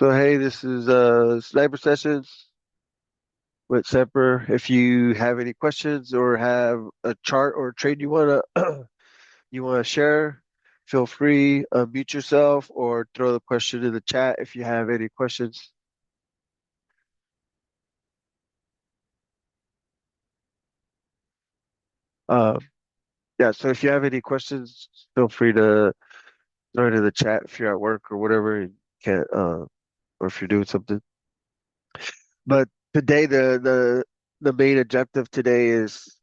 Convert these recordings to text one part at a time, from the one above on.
So hey, this is Sniper Sessions with Semper. If you have any questions or have a chart or trade you wanna share, feel free, mute yourself or throw the question in the chat if you have any questions. Um, yeah, so if you have any questions, feel free to throw it in the chat if you're at work or whatever and can't or if you're doing something. But today the main objective today is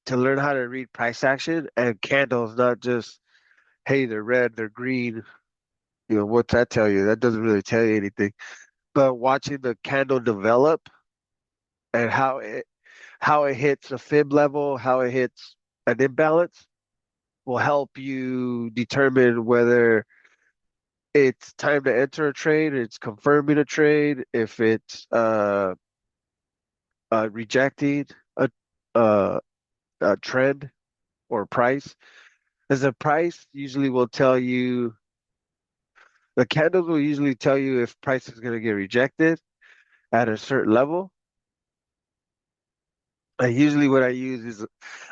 to learn how to read price action and candles, not just, hey, they're red, they're green. What's that tell you? That doesn't really tell you anything. But watching the candle develop and how it hits a fib level, how it hits an imbalance will help you determine whether it's time to enter a trade, it's confirming a trade, if it's rejecting a, uh, a trend or price. As a price usually will tell you The candles will usually tell you if price is going to get rejected at a certain level. And usually what I use is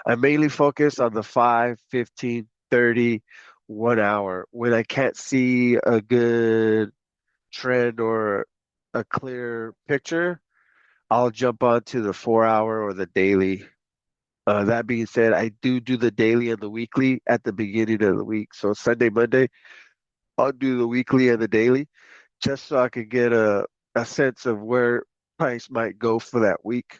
I mainly focus on the 5, 15, 30, 1 hour. When I can't see a good trend or a clear picture, I'll jump onto the 4 hour or the daily. That being said, I do the daily and the weekly at the beginning of the week. So Sunday, Monday, I'll do the weekly and the daily, just so I could get a sense of where price might go for that week.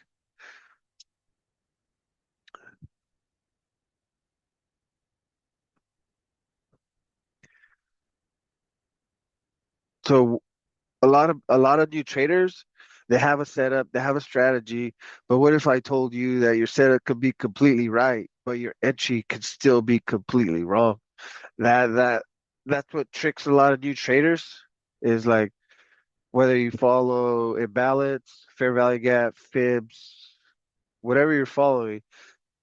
So a lot of new traders, they have a setup, they have a strategy, but what if I told you that your setup could be completely right, but your entry could still be completely wrong? That's what tricks a lot of new traders is like whether you follow imbalance, fair value gap, fibs, whatever you're following.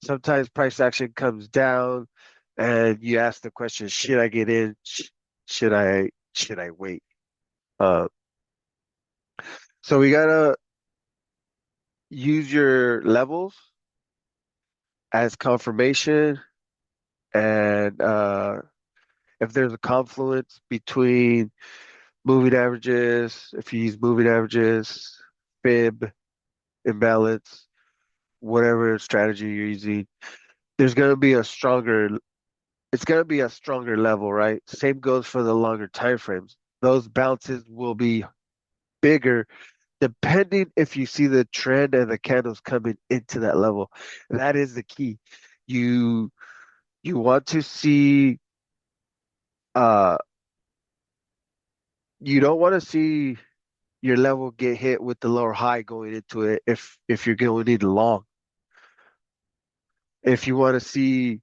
Sometimes price action comes down and you ask the question, should I get in? Should I wait? Uh, so we gotta use your levels as confirmation and if there's a confluence between moving averages, if you use moving averages, fib, imbalance, whatever strategy you're using, there's gonna be a stronger it's going to be a stronger level, right? Same goes for the longer time frames. Those bounces will be bigger depending if you see the trend and the candles coming into that level. That is the key. You you want to see uh you don't want to see your level get hit with the lower high going into it if you're going to need long. If you want to see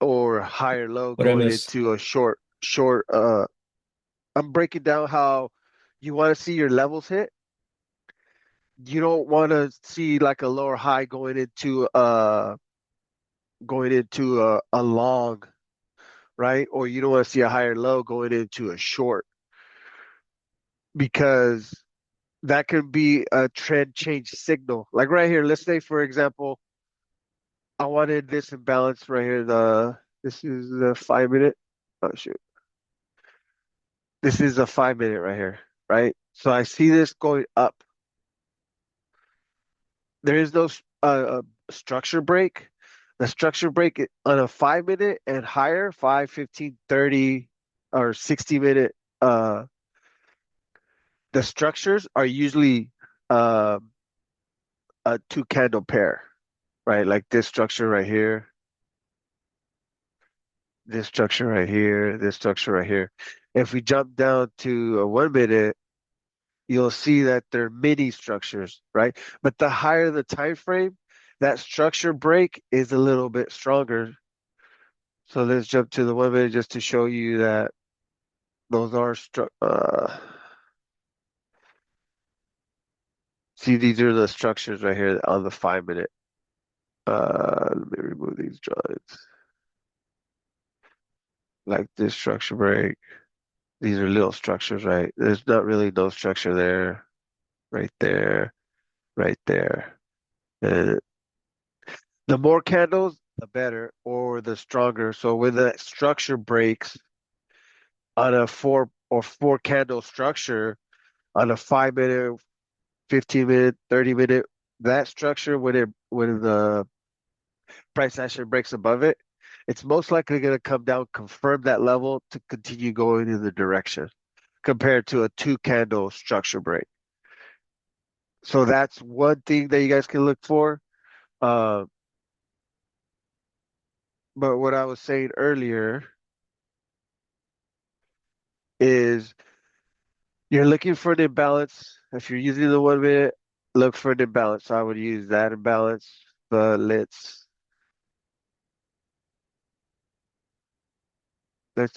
or higher low What I going miss? into a short I'm breaking down how you want to see your levels hit. You don't want to see like a lower high going into a long, right? Or you don't want to see a higher low going into a short because that could be a trend change signal. Like right here, let's say for example, I wanted this imbalance right here. This is the 5 minute. Oh shoot. This is a 5 minute right here, right? So I see this going up. There is no structure break. The structure break on a 5 minute and higher, 5, 15, 30, or 60 minute, uh, the structures are usually um, a two candle pair, right? Like this structure right here, this structure right here, this structure right here. If we jump down to a 1 minute, you'll see that they're mini structures, right? But the higher the time frame, that structure break is a little bit stronger. So let's jump to the 1 minute just to show you that those are see, these are the structures right here on the 5 minute. Let me remove these drawings. Like this structure break. These are little structures, right? There's not really no structure there, right there, right there. Uh, the more candles, the better, or the stronger. So when the structure breaks on a four candle structure, on a 5 minute, 15 minute, 30 minute, that structure when the price action breaks above it, it's most likely going to come down, confirm that level to continue going in the direction compared to a two candle structure break. So that's one thing that you guys can look for. Uh, but what I was saying earlier is you're looking for an imbalance. If you're using the 1 minute, look for an imbalance. I would use that imbalance, but let's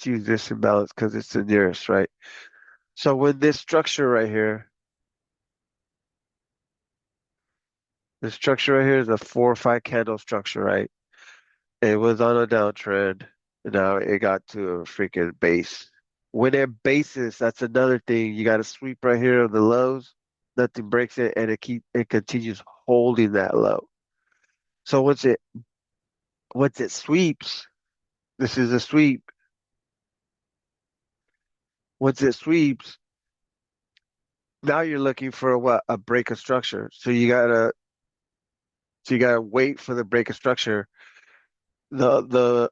use this imbalance because it's the nearest, right? So when this structure right here, the structure right here is a 4 or 5 candle structure, right? It was on a downtrend. And now it got to a freaking base. When it bases, that's another thing. You got to sweep right here on the lows. Nothing breaks it, and it continues holding that low. So once it sweeps, this is a sweep. Once it sweeps, now you're looking for what? A break of structure. So you gotta wait for the break of structure. The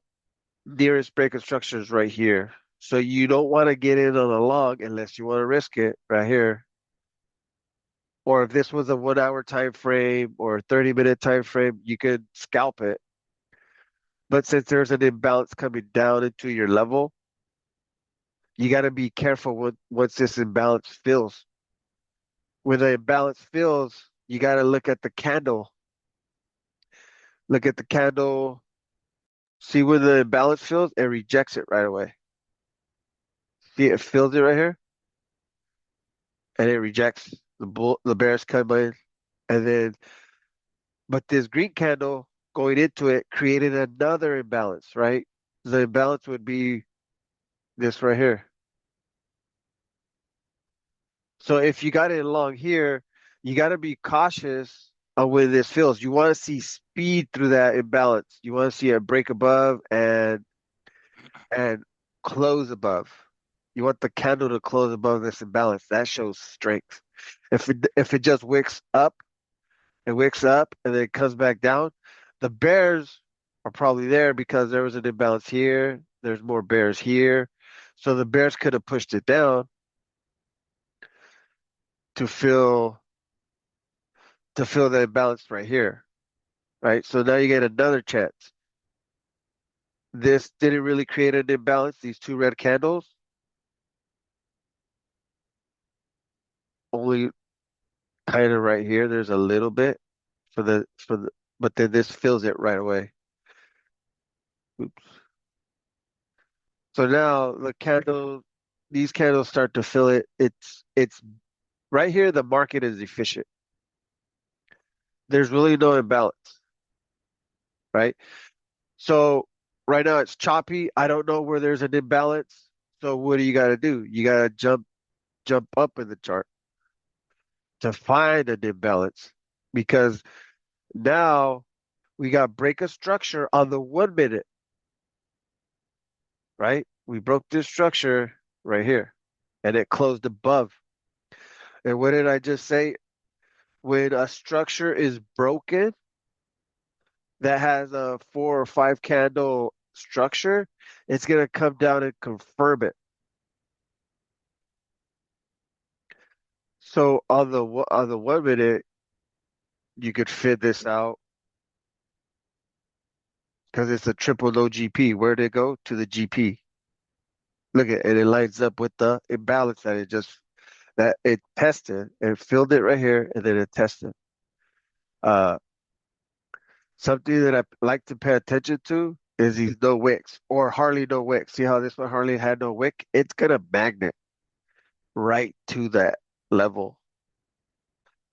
nearest break of structure is right here. So you don't want to get in on a long unless you want to risk it right here. Or if this was a 1 hour time frame or a 30-minute time frame, you could scalp it. But since there's an imbalance coming down into your level, you got to be careful once this imbalance fills. When the imbalance fills, you got to look at the candle. Look at the candle. See when the imbalance fills, it rejects it right away. See, it fills it right here, and it rejects the bears come in, and then but this green candle going into it created another imbalance, right? The imbalance would be this right here. So if you got it along here, you got to be cautious on when this fills. You want to see speed through that imbalance. You want to see it break above and close above. You want the candle to close above this imbalance. That shows strength. If it just wicks up and wicks up and then it comes back down, the bears are probably there because there was an imbalance here. There's more bears here. So the bears could have pushed it down to fill the imbalance right here, right? So now you get another chance. This didn't really create an imbalance, these two red candles, only kind of right here. There's a little bit but then this fills it right away. Oops. So now these candles start to fill it. It's right here. The market is efficient. There's really no imbalance, right? So right now it's choppy. I don't know where there's an imbalance. So what do you got to do? You got to jump up in the chart to find an imbalance because now we got break of structure on the 1 minute, right? We broke this structure right here and it closed above. And what did I just say? When a structure is broken that has a 4 or 5 candle structure, it's going to come down and confirm it. So on the 1 minute, you could fit this out because it's a triple no GP. Where'd it go? To the GP. Look at it, it lines up with the imbalance that it tested and filled it right here and then it tested. Uh, Something that I like to pay attention to is these no wicks or hardly no wick. See how this one hardly had no wick? It's gonna magnet right to that level.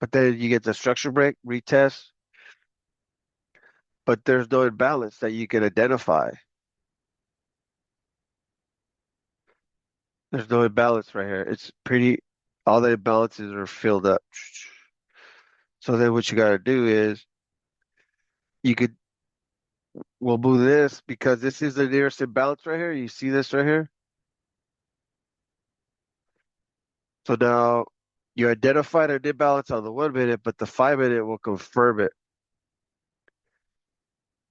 But then you get the structure break, retest, but there's no imbalance that you can identify. There's no imbalance right here. It's pretty, all the imbalances are filled up. So then what you got to do is you could, we'll move this because this is the nearest imbalance right here. You see this right here? So now you identified an imbalance on the 1 minute, but the 5 minute will confirm it.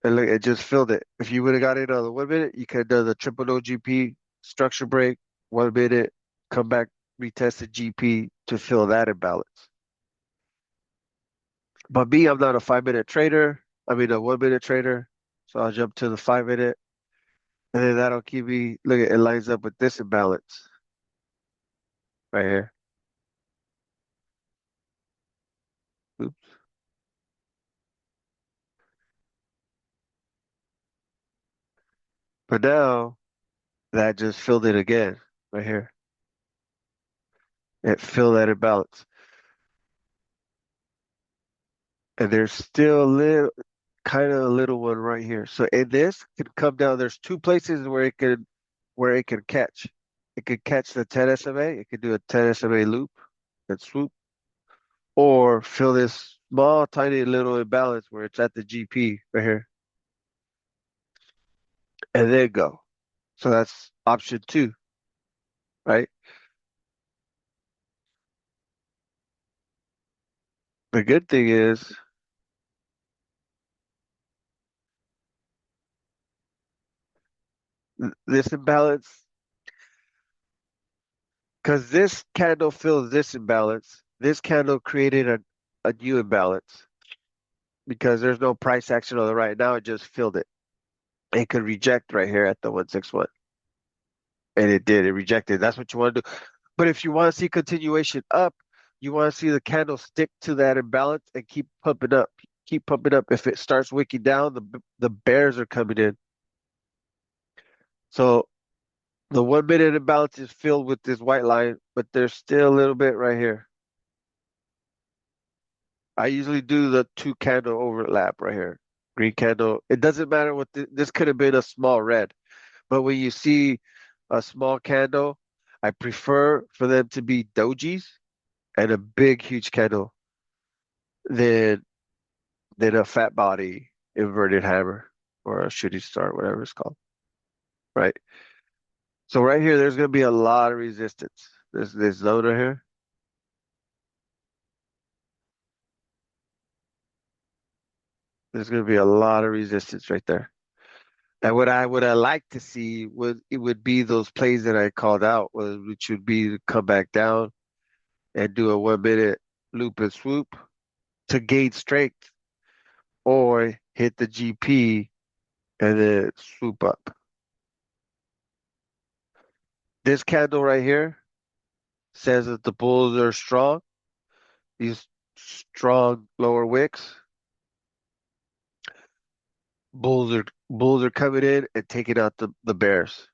And look, it just filled it. If you would have got it on the 1 minute, you could have done the triple no GP structure break, 1 minute, come back, retest the GP to fill that imbalance. But me, I'm not a 5 minute trader. I mean, a 1 minute trader. So I'll jump to the 5 minute, and then that'll keep me, look, it lines up with this imbalance right here. Oops. But now that just filled it again right here. It filled that imbalance. And there's still a little, kind of a little one right here. So in this can come down. There's two places where it can catch. It could catch the 10 SMA. It could do a 10 SMA loop and swoop, or fill this small, tiny little imbalance where it's at the GP right here, and then go. So that's option two, right? The good thing is this imbalance, because this candle fills this imbalance. This candle created a new imbalance because there's no price action on the right now. It just filled it. It could reject right here at the 161. And it did. It rejected. That's what you want to do. But if you want to see continuation up, you want to see the candle stick to that imbalance and keep pumping up. Keep pumping up. If it starts wicking down, the bears are coming in. So the 1 minute imbalance is filled with this white line, but there's still a little bit right here. I usually do the two candle overlap right here. Green candle. It doesn't matter what this could have been a small red, but when you see a small candle, I prefer for them to be dojis and a big, huge candle than a fat body inverted hammer or a shooting star, whatever it's called, right? So right here, there's going to be a lot of resistance. This zone right here, there's going to be a lot of resistance right there. And what I would I like to see would be those plays that I called out, which would be to come back down and do a 1 minute loop and swoop to gain strength, or hit the GP and then swoop up. This candle right here says that the bulls are strong. These strong lower wicks, bulls are coming in and taking out the bears,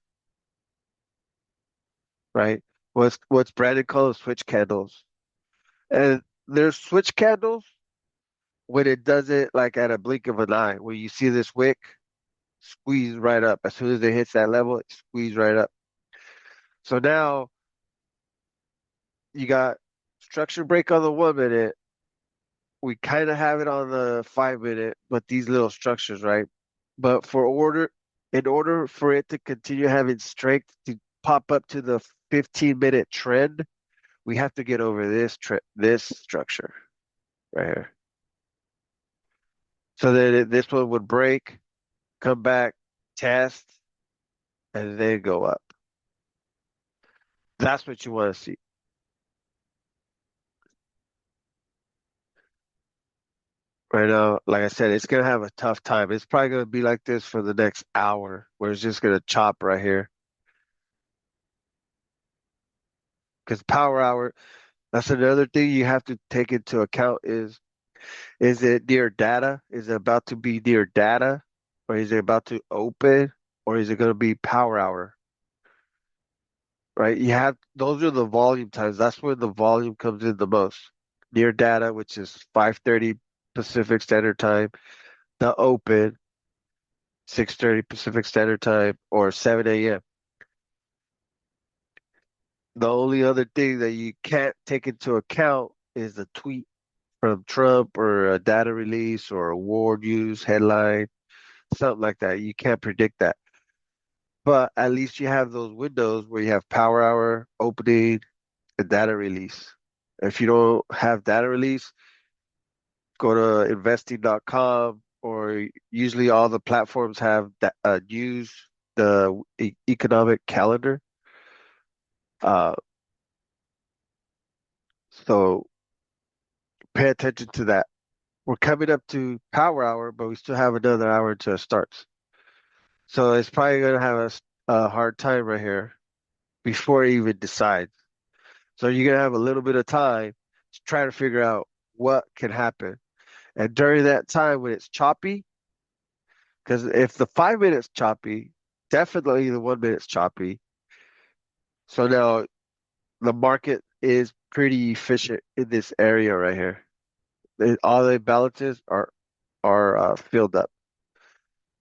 right? What's Brandon calls switch candles. And there's switch candles when it does it like at a blink of an eye, where you see this wick squeeze right up. As soon as it hits that level, it squeeze right up. So now you got structure break on the 1 minute. We kind of have it on the 5 minute, but these little structures, right? But in order for it to continue having strength to pop up to the 15-minute trend, we have to get over this structure right here. So that this one would break, come back, test, and then go up. That's what you want to see. Right now, like I said, it's gonna have a tough time. It's probably gonna be like this for the next hour, where it's just gonna chop right here. Because power hour, that's another thing you have to take into account is it near data? Is it about to be near data? Or is it about to open? Or is it gonna be power hour? Right? You have those are the volume times. That's where the volume comes in the most. Near data, which is 5:30 Pacific Standard Time, the open 6:30 Pacific Standard Time, or 7 a.m. The only other thing that you can't take into account is a tweet from Trump or a data release or a war news headline, something like that. You can't predict that. But at least you have those windows where you have power hour, opening, and data release. If you don't have data release, go to investing.com or usually all the platforms have that news, the economic calendar. Uh, so pay attention to that. We're coming up to power hour, but we still have another hour until it starts. So it's probably going to have a hard time right here before it even decides. So you're going to have a little bit of time to try to figure out what can happen. And during that time when it's choppy, because if the 5 minutes choppy, definitely the 1 minute's choppy. So now the market is pretty efficient in this area right here. All the balances are filled up.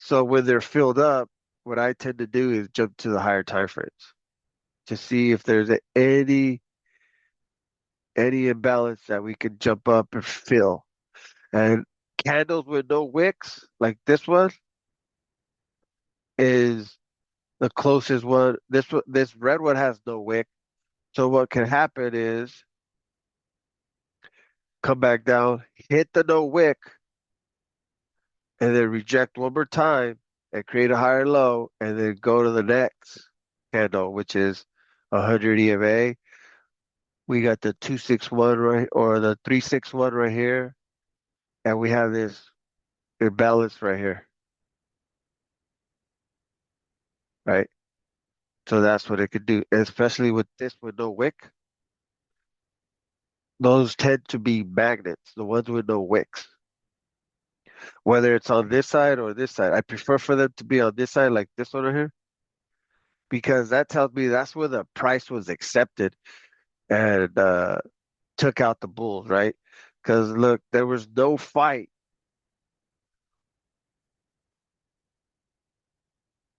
So when they're filled up, what I tend to do is jump to the higher time frames to see if there's any imbalance that we can jump up and fill. And candles with no wicks, like this one, is the closest one. This red one has no wick. So what can happen is come back down, hit the no wick, and then reject one more time and create a higher low, and then go to the next candle, which is 100 EMA. We got the 261 right or the 361 right here, and we have this imbalance right here, right? So that's what it could do, especially with this with no wick. Those tend to be magnets, the ones with no wicks. Whether it's on this side or this side, I prefer for them to be on this side, like this one right here, because that tells me that's where the price was accepted and took out the bulls, right? Because look, there was no fight.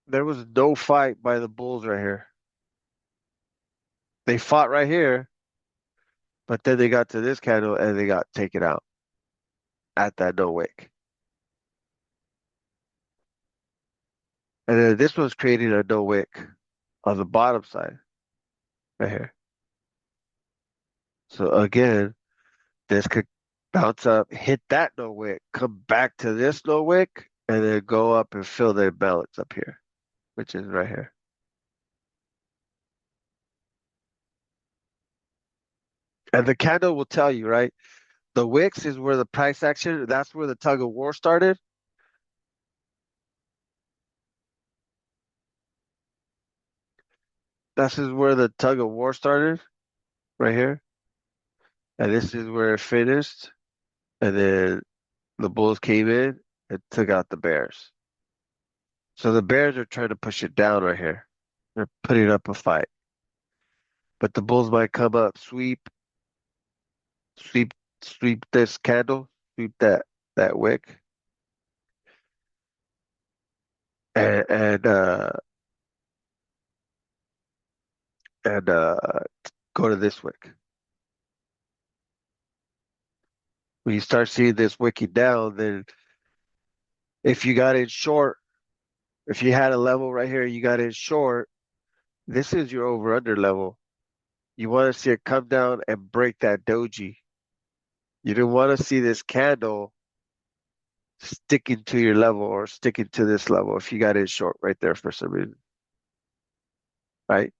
There was no fight by the bulls right here. They fought right here, but then they got to this candle and they got taken out at that no wick. And then this was creating a no wick on the bottom side right here. So again, this could bounce up, hit that no wick, come back to this no wick, and then go up and fill the imbalance up here, which is right here. And the candle will tell you, right? The wicks is where the price action, that's where the tug of war started. This is where the tug of war started, right here. And this is where it finished. And then the bulls came in and took out the bears. So the bears are trying to push it down right here. They're putting up a fight. But the bulls might come up, sweep, sweep this candle, sweep that wick, and and go to this wick. When you start seeing this wicking down, then if you got in short, if you had a level right here, you got in short, this is your over under level. You want to see it come down and break that doji. You don't want to see this candle sticking to your level or sticking to this level if you got in short right there for some reason, right?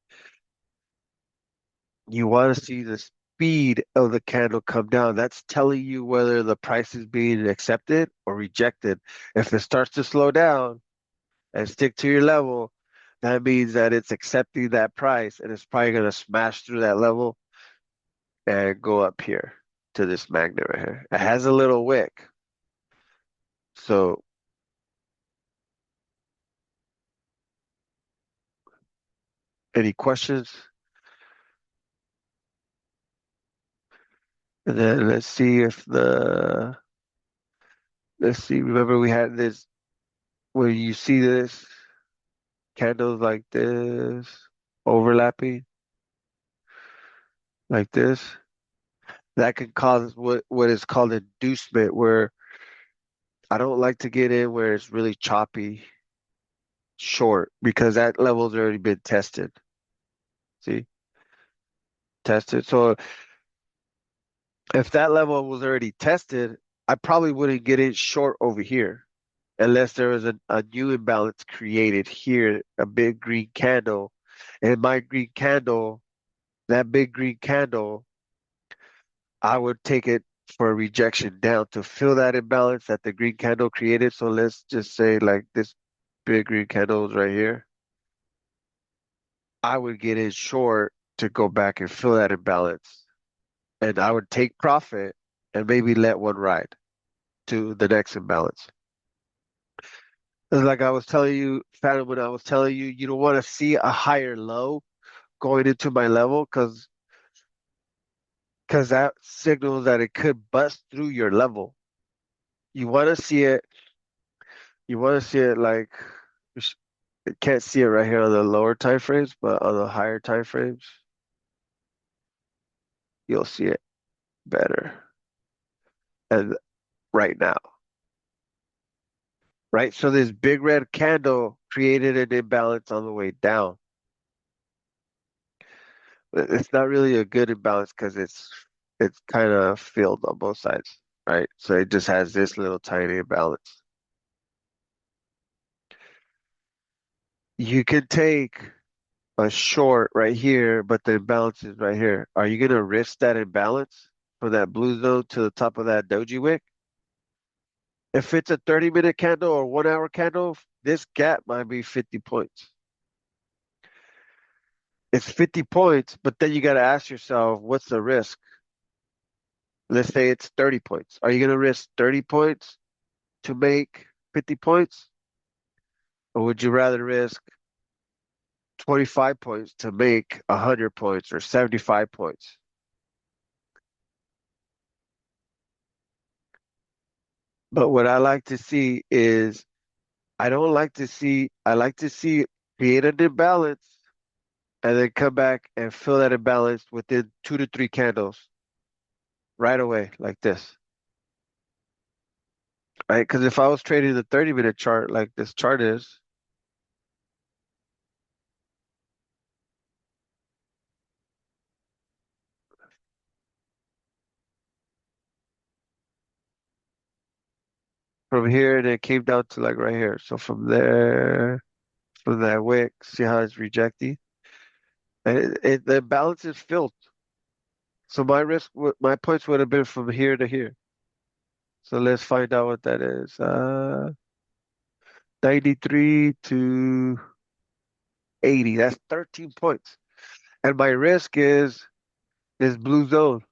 You want to see the speed of the candle come down. That's telling you whether the price is being accepted or rejected. If it starts to slow down and stick to your level, that means that it's accepting that price and it's probably going to smash through that level and go up here to this magnet right here. It has a little wick. So any questions? And then let's see, remember we had this, where you see this, candles like this, overlapping. like this. That can cause what is called inducement, where I don't like to get in where it's really choppy short because that level's already been tested. See, tested. So if that level was already tested, I probably wouldn't get in short over here unless there was a new imbalance created here, a big green candle. And my green candle, that big green candle, I would take it for a rejection down to fill that imbalance that the green candle created. So let's just say like this big green candle is right here. I would get in short to go back and fill that imbalance. And I would take profit and maybe let one ride to the next imbalance. It's like I was telling you, Phantom, when I was telling you, you don't want to see a higher low going into my level because that signals that it could bust through your level. You want to see it. You want to see it like you can't see it right here on the lower time frames, but on the higher time frames, you'll see it better. And right now, right? So this big red candle created an imbalance on the way down. It's not really a good imbalance because it's kind of filled on both sides, right? So it just has this little tiny imbalance. You could take a short right here, but the imbalance is right here. Are you gonna risk that imbalance from that blue zone to the top of that doji wick? If it's a 30-minute candle or 1 hour candle, this gap might be 50 points. It's 50 points, but then you got to ask yourself, what's the risk? Let's say it's 30 points. Are you going to risk 30 points to make 50 points? Or would you rather risk 25 points to make 100 points or 75 points? But what I like to see is I like to see create an imbalance and then come back and fill that imbalance within 2 to 3 candles right away, like this. Right? Because if I was trading the 30-minute chart like this chart is, from here and it came down to like right here. So from there, from that wick, see how it's rejecting? And the balance is filled. So my points would have been from here to here. So let's find out what that is. 93 to 80. That's 13 points. And my risk is this blue zone,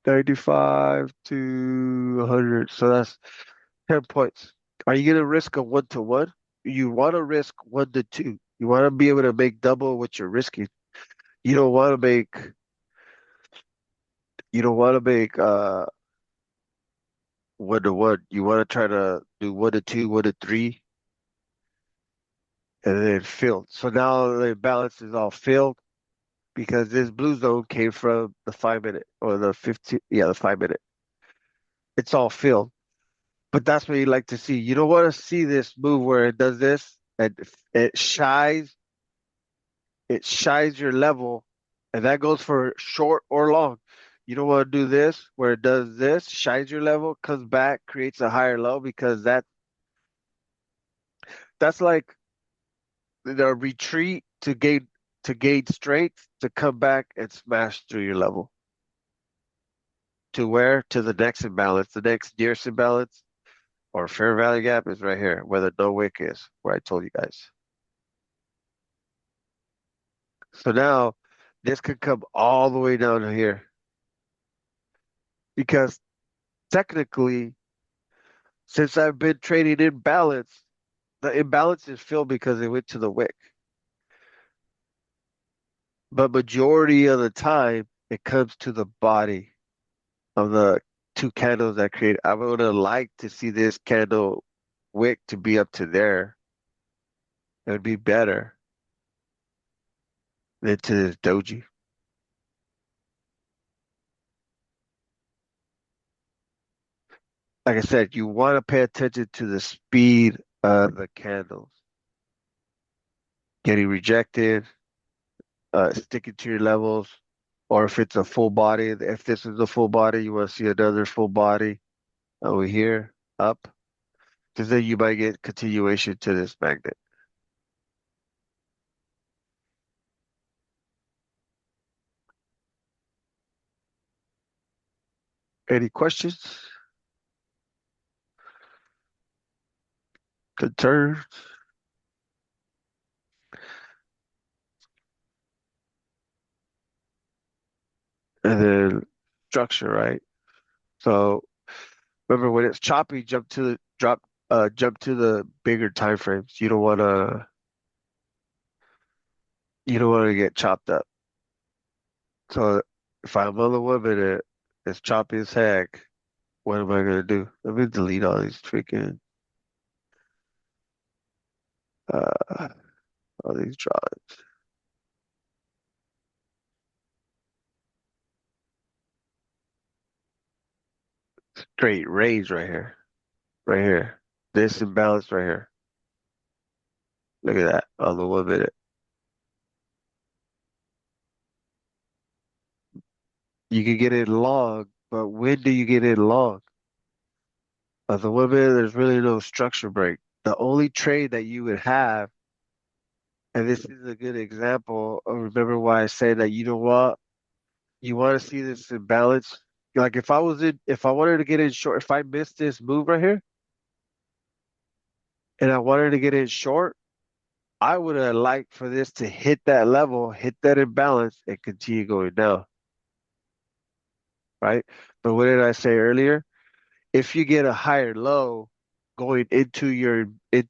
95 to 100. So that's 10 points. Are you going to risk a 1 to 1? You want to risk 1 to 2. You want to be able to make double what you're risking. You don't want to make you don't want to make 1 to 1. You want to try to do 1 to 2, 1 to 3, and then filled. So now the balance is all filled because this blue zone came from the 5 minute or the 15, yeah, the 5 minute. It's all filled. But that's what you like to see. You don't want to see this move where it does this and it shies your level, and that goes for short or long. You don't want to do this where it does this, shies your level, comes back, creates a higher low because that's like the retreat to gain strength to come back and smash through your level. To where? To the next imbalance. The next nearest imbalance or fair value gap is right here, where the no wick is, where I told you guys. So now this could come all the way down to here because technically, since I've been trading imbalance, the imbalance is filled because it went to the wick. But majority of the time, it comes to the body of the two candles that create. I would have liked to see this candle wick to be up to there. It would be better. into this doji. Like I said, you want to pay attention to the speed of the candles getting rejected, sticking to your levels, or if it's a full body, if this is a full body, you want to see another full body over here up, because then you might get continuation to this magnet. Any questions? Concerns? And then structure, right? So remember when it's choppy, jump to the bigger time frames. You don't want to get chopped up. So if I'm on the 1 minute, it's choppy as heck. What am I gonna do? Let me delete all these freaking uh all these drawings. Straight rays right here. Right here. This imbalance right here. Look at that on the 1 minute. You can get it long, but when do you get it long? On the 1 minute, there's really no structure break. The only trade that you would have, and this is a good example of remember why I say that you want to see this imbalance. Like if I wanted to get in short, if I missed this move right here and I wanted to get in short, I would have liked for this to hit that level, hit that imbalance, and continue going down, right? But what did I say earlier? If you get a higher low going into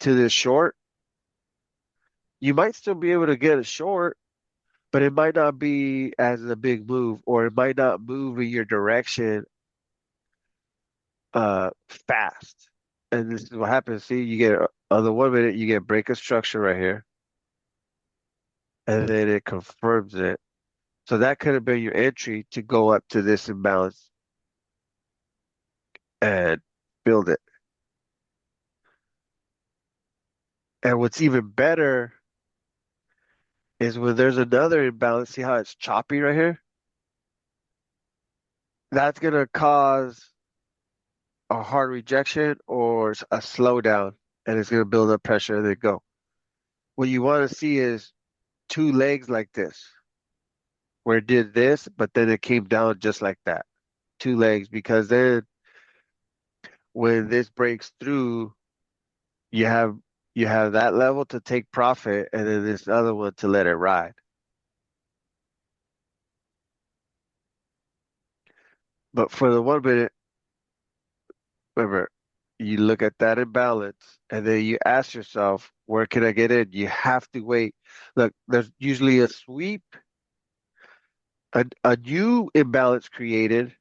this short, you might still be able to get a short, but it might not be as a big move, or it might not move in your direction fast. And this is what happens. See, you get on the 1 minute, you get break of structure right here, and then it confirms it. So that could have been your entry to go up to this imbalance and build it. And what's even better is when there's another imbalance. See how it's choppy right here? That's gonna cause a hard rejection or a slowdown, and it's gonna build up pressure and then go. What you want to see is two legs like this, where it did this, but then it came down just like that. Two legs, because then when this breaks through, you have you have that level to take profit, and then this other one to let it ride. But for the 1 minute, remember, you look at that imbalance, and then you ask yourself, where can I get in? You have to wait. Look, there's usually a sweep, a new imbalance created,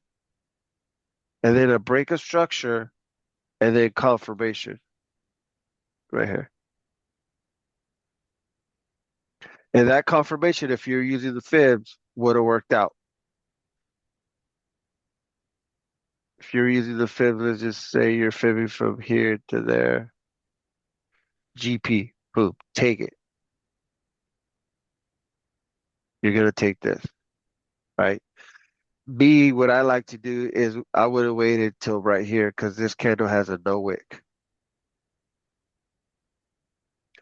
and then a break of structure, and then confirmation right here. And that confirmation, if you're using the fibs, would have worked out. If you're using the fibs, let's just say you're fibbing from here to there. GP, boom, take it. You're gonna take this, right? B, what I like to do is I would have waited till right here because this candle has a no wick.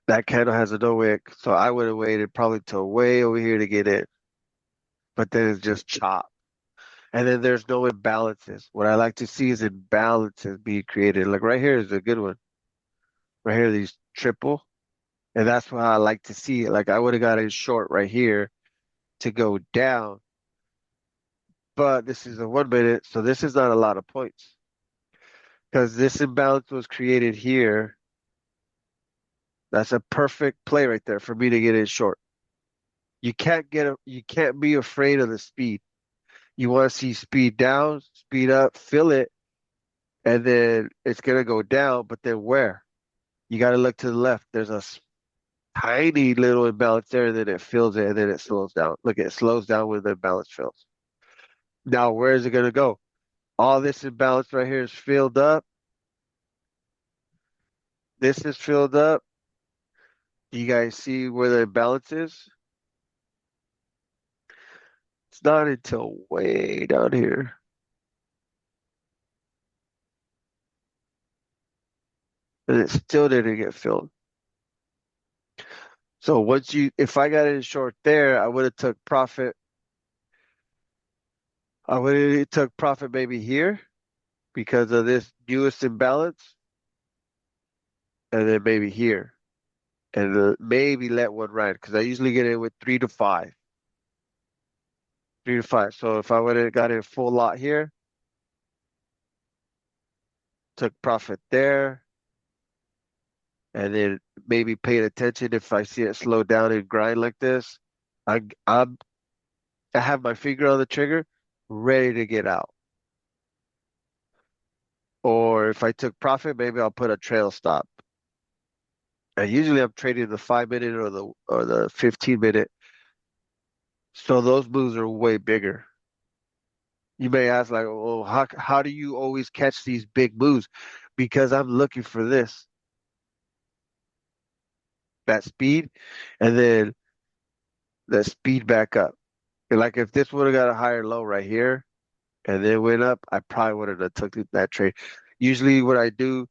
That candle has a no wick, so I would have waited probably till way over here to get in. But then it's just chop. And then there's no imbalances. What I like to see is imbalances being created. Like right here is a good one. Right here, these triple. And that's why I like to see it. Like I would have got in short right here to go down. But this is a 1 minute, so this is not a lot of points. Because this imbalance was created here. That's a perfect play right there for me to get in short. You can't be afraid of the speed. You want to see speed down, speed up, fill it, and then it's gonna go down, but then where? You got to look to the left. There's a tiny little imbalance there, and then it fills it, and then it slows down. Look, it slows down when the imbalance fills. Now, where is it going to go? All this imbalance right here is filled up. This is filled up. You guys see where the imbalance is? It's not until way down here. And it still didn't get filled. So if I got in short there, I would have took profit. I would have took profit maybe here because of this newest imbalance, and then maybe here, and maybe let one ride because I usually get in with 3 to 5, 3 to 5. So if I would have got in full lot here, took profit there, and then maybe paid attention if I see it slow down and grind like this. I I'm I have my finger on the trigger, ready to get out. Or if I took profit, maybe I'll put a trail stop. And usually I'm trading the 5 minute or the 15 minute. So those moves are way bigger. You may ask like, well, how do you always catch these big moves? Because I'm looking for that speed, and then the speed back up. And like if this would have got a higher low right here and then went up, I probably would have took that trade. Usually what I do,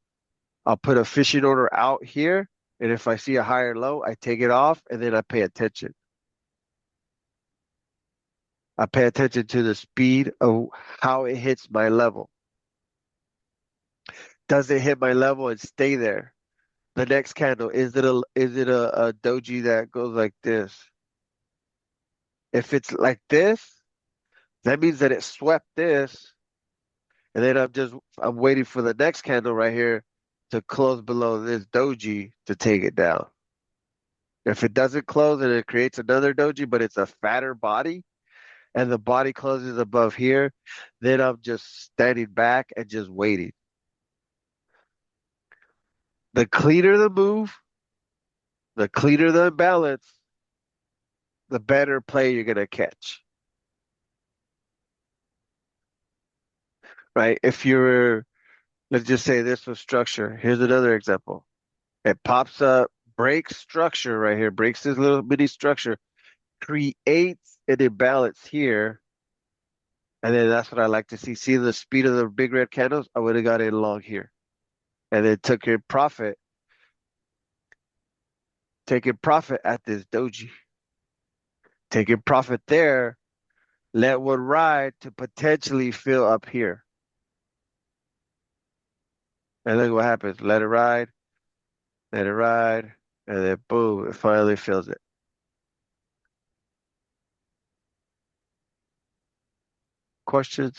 I'll put a fishing order out here, and if I see a higher low, I take it off and then I pay attention. I pay attention to the speed of how it hits my level. Does it hit my level and stay there? The next candle, is it a doji that goes like this? If it's like this, that means that it swept this, and then I'm waiting for the next candle right here to close below this doji to take it down. If it doesn't close and it creates another doji, but it's a fatter body, and the body closes above here, then I'm just standing back and just waiting. The cleaner the move, the cleaner the imbalance, the better play you're gonna catch, right? Let's just say this was structure. Here's another example. It pops up, breaks structure right here, breaks this little bitty structure, creates an imbalance here, and then that's what I like to see. See the speed of the big red candles? I would have got in long here, and then took your profit, taking profit at this doji, taking profit there, let one ride to potentially fill up here. And look what happens. Let it ride, and then boom, it finally fills it. Questions?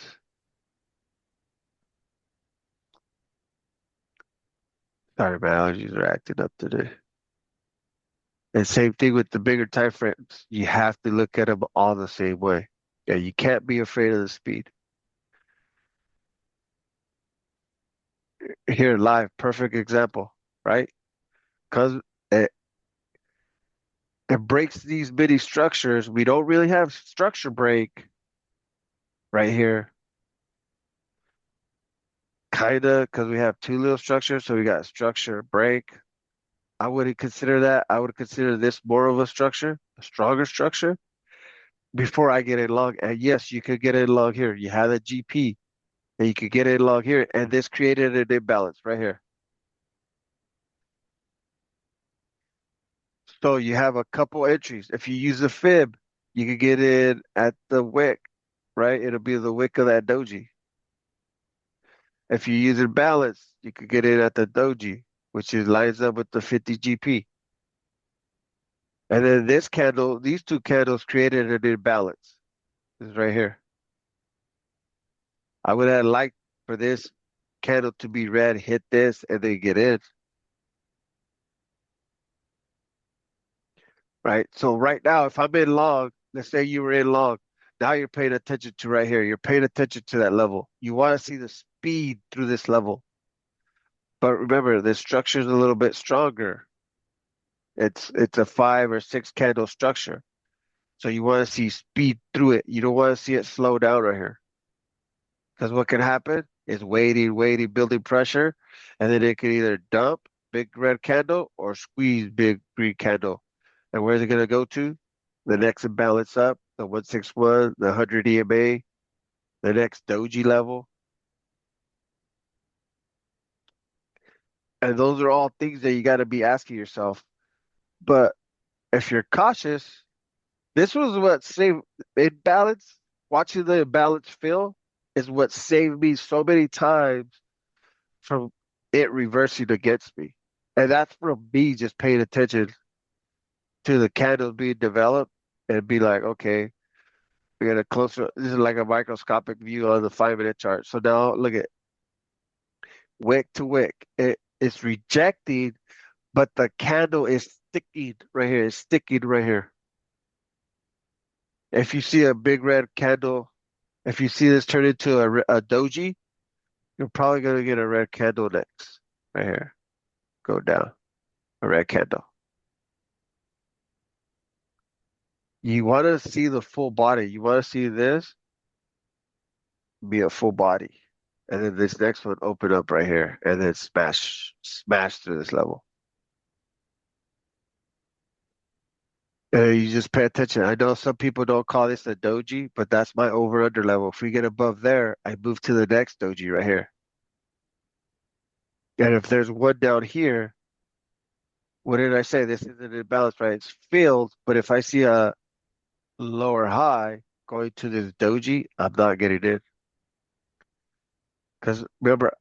Sorry, my allergies are acting up today. And same thing with the bigger time frames. You have to look at them all the same way. Yeah, you can't be afraid of the speed. Here, live, perfect example, right? Because it, it breaks these mini structures. We don't really have structure break right here. Kinda, because we have two little structures. So we got structure break. I wouldn't consider that. I would consider this more of a structure, a stronger structure, before I get in long. And yes, you could get in long here. You have a GP, and you could get in long here, and this created an imbalance right here. So you have a couple entries. If you use a fib, you could get in at the wick, right? It'll be the wick of that doji. If you use it balance, you could get in at the doji, which is lines up with the 50 GP. And then this candle, these two candles created an imbalance. This is right here. I would have liked for this candle to be red, hit this, and then get in. Right? So right now, if I'm in long, let's say you were in long, now you're paying attention to right here. You're paying attention to that level. You want to see the speed through this level. But remember, the structure is a little bit stronger. It's a 5 or 6 candle structure. So you want to see speed through it. You don't want to see it slow down right here. Because what can happen is waiting, building pressure, and then it can either dump big red candle or squeeze big green candle. And where's it going to go to? The next imbalance up, the 161, the 100 EMA, the next doji level. And those are all things that you got to be asking yourself. But if you're cautious, this was what saved imbalance. Watching the imbalance fill is what saved me so many times from it reversing against me. And that's from me just paying attention to the candles being developed and be like, okay, we got a closer, this is like a microscopic view of the 5 minute chart. So now look at wick to wick. It's rejecting, but the candle is sticking right here. It's sticking right here. If you see a big red candle, if you see this turn into a doji, you're probably going to get a red candle next. Right here. Go down. A red candle. You want to see the full body. You want to see this be a full body. And then this next one open up right here and then smash through this level. You just pay attention. I know some people don't call this a doji, but that's my over under level. If we get above there, I move to the next doji right here. And if there's one down here, what did I say? This isn't in balance, right? It's filled, but if I see a lower high going to this doji, I'm not getting in. Because remember,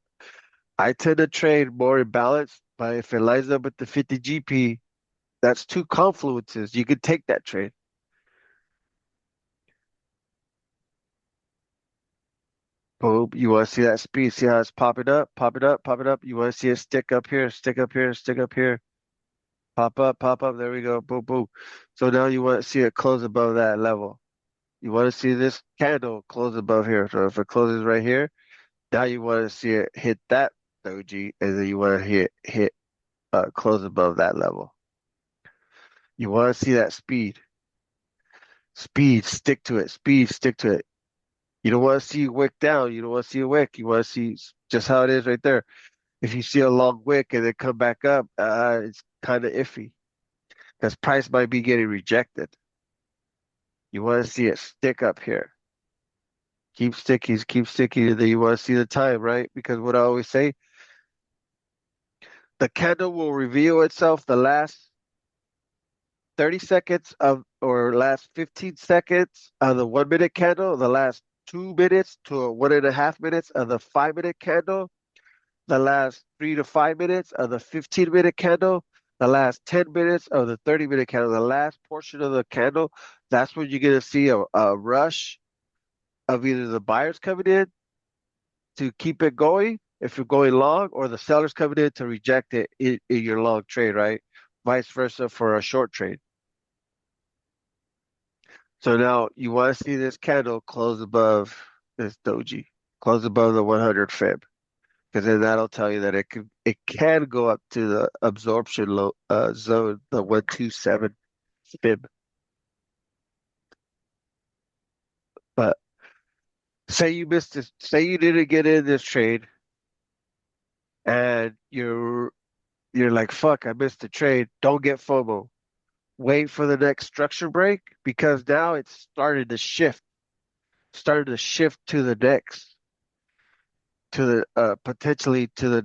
I tend to trade more in balance, but if it lines up with the 50 GP, that's two confluences. You could take that trade. Boom. You want to see that speed? See how it's popping up, popping up, popping up? You want to see it stick up here, stick up here, stick up here, pop up, pop up. There we go. Boom, boom. So now you want to see it close above that level. You want to see this candle close above here. So if it closes right here, now you want to see it hit that doji, and then you want to hit close above that level. You want to see that speed. Speed, stick to it. Speed, stick to it. You don't want to see wick down. You don't want to see a wick. You want to see just how it is right there. If you see a long wick and then come back up, it's kind of iffy because price might be getting rejected. You want to see it stick up here. Keep sticking, and then you want to see the time, right? Because what I always say, the candle will reveal itself the last 30 seconds of or last 15 seconds of the 1 minute candle, the last 2 minutes to 1.5 minutes of the 5 minute candle, the last 3 to 5 minutes of the 15 minute candle, the last 10 minutes of the 30 minute candle, the last portion of the candle. That's when you're going to see a rush of either the buyers coming in to keep it going if you're going long, or the sellers coming in to reject it in your long trade, right? Vice versa for a short trade. So now you want to see this candle close above this doji, close above the 100 fib, because then that'll tell you that it can go up to the absorption zone, the 127 fib. But say you missed this, say you didn't get in this trade, and you're like, fuck, I missed the trade. Don't get FOMO. Wait for the next structure break because now it's started to shift to the next, to the potentially to the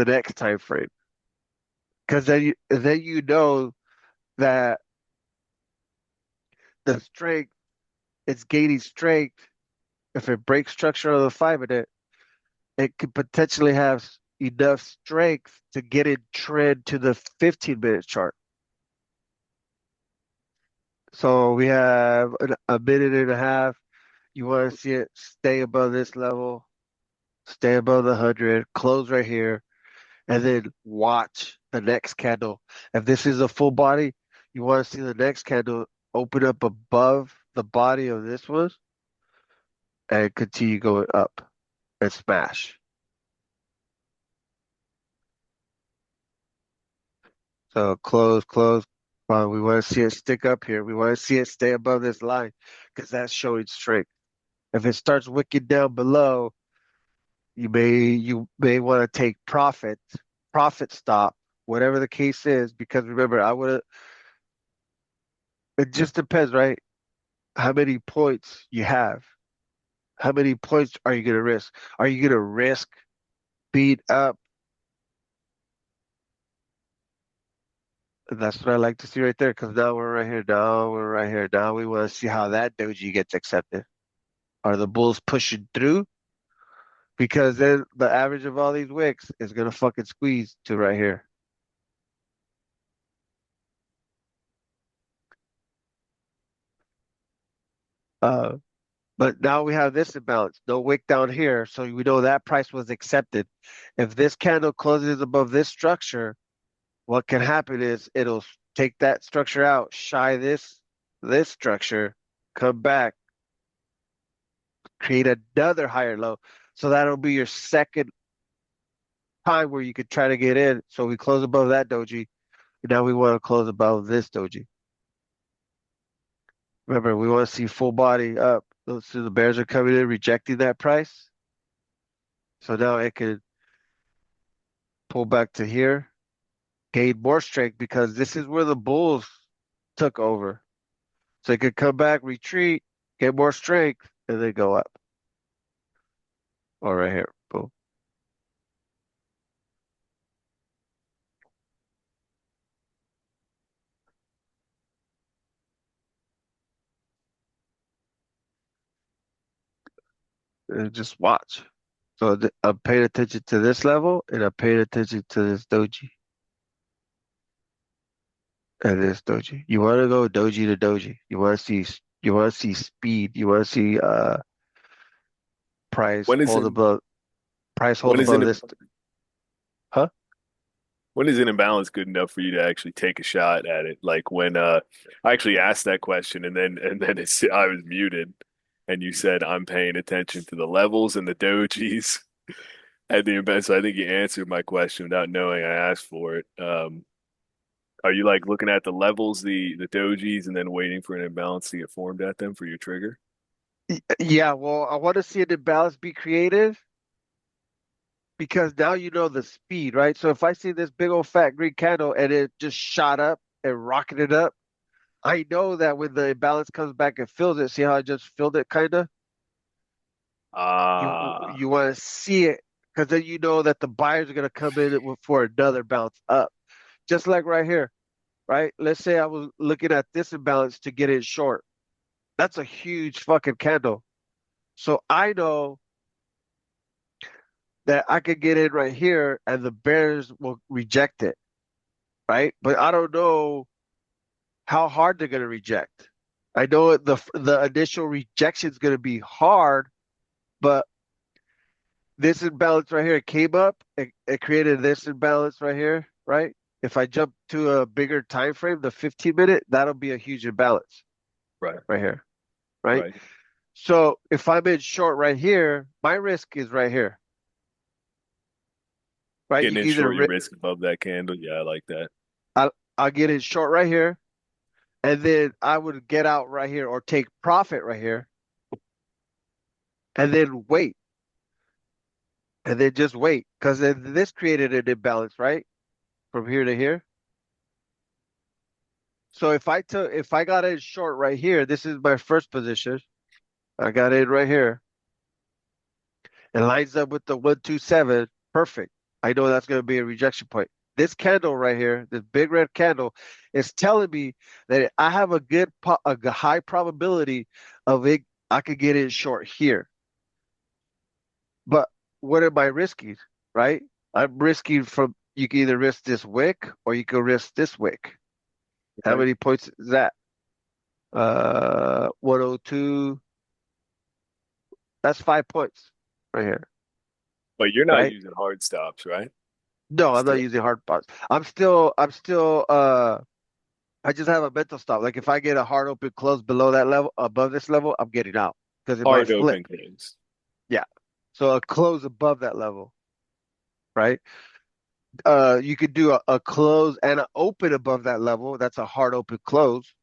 next time frame. Because then you know that the strength it's gaining strength. If it breaks structure on the 5 minute, it could potentially have enough strength to get in trend to the 15 minute chart. So we have a minute and a half. You want to see it stay above this level, stay above the 100, close right here, and then watch the next candle. If this is a full body, you want to see the next candle open up above the body of this one and continue going up and smash. So close, close. We want to see it stick up here. We want to see it stay above this line because that's showing strength. If it starts wicking down below, you may want to take profit stop, whatever the case is, because remember, I would have it just depends, right? How many points you have. How many points are you gonna risk? Are you gonna risk beat up? And that's what I like to see right there, because now we're right here. Now we're right here. Now we want to see how that doji gets accepted. Are the bulls pushing through? Because then the average of all these wicks is gonna fucking squeeze to right here. Uh, but now we have this imbalance. No wick down here, so we know that price was accepted. If this candle closes above this structure, what can happen is it'll take that structure out, shy this structure, come back, create another higher low. So that'll be your second time where you could try to get in. So we close above that doji. Now we want to close above this doji. Remember, we want to see full body up. So the bears are coming in, rejecting that price. So now it could pull back to here, gain more strength because this is where the bulls took over. So it could come back, retreat, get more strength, and then go up. Or right here. Boom. And just watch. So I'm paying attention to this level and I'm paying attention to this doji and this doji. You want to go doji to doji. You want to see speed. You want to see price When is hold it? above price hold When is above an this. Huh? when is an imbalance good enough for you to actually take a shot at it? Like when I actually asked that question and then I was muted and you said I'm paying attention to the levels and the dojis at the imbalance. So I think you answered my question without knowing I asked for it. Are you like looking at the levels, the dojis, and then waiting for an imbalance to get formed at them for your trigger? Yeah, well, I want to see an imbalance be created because now you know the speed, right? So if I see this big old fat green candle and it just shot up and rocketed up, I know that when the imbalance comes back and fills it, see how I just filled it kind of? You Ah, you want to see it because then you know that the buyers are going to come in for another bounce up. Just like right here, right? Let's say I was looking at this imbalance to get it short. That's a huge fucking candle. So I know that I could get in right here and the bears will reject it, right? But I don't know how hard they're going to reject. I know the initial rejection is going to be hard, but this imbalance right here came up. It created this imbalance right here, right? If I jump to a bigger time frame, the 15-minute, that'll be a huge imbalance right, right here, right? right. So if I'm in short right here, my risk is right here, right? You Getting can in either short, your risk above that candle. Yeah, I like that. I'll get in short right here, and then I would get out right here or take profit right here, and then wait, and then just wait, because then this created an imbalance, right? From here to here. So if I got in short right here, this is my first position. I got in right here. It lines up with the 127. Perfect. I know that's going to be a rejection point. This candle right here, this big red candle, is telling me that I have a high probability of it. I could get in short here. But what am I risking, right? I'm risking from, you can either risk this wick or you can risk this wick. How Right. many points is that? 102. That's 5 points right here, But you're not right? using hard stops, right? No, I'm not Still. using hard parts. I just have a mental stop. Like if I get a hard open close below that level, above this level, I'm getting out because it might Hard flip. open close. Yeah. So a close above that level, right? You could do a close and an open above that level. That's a hard open close,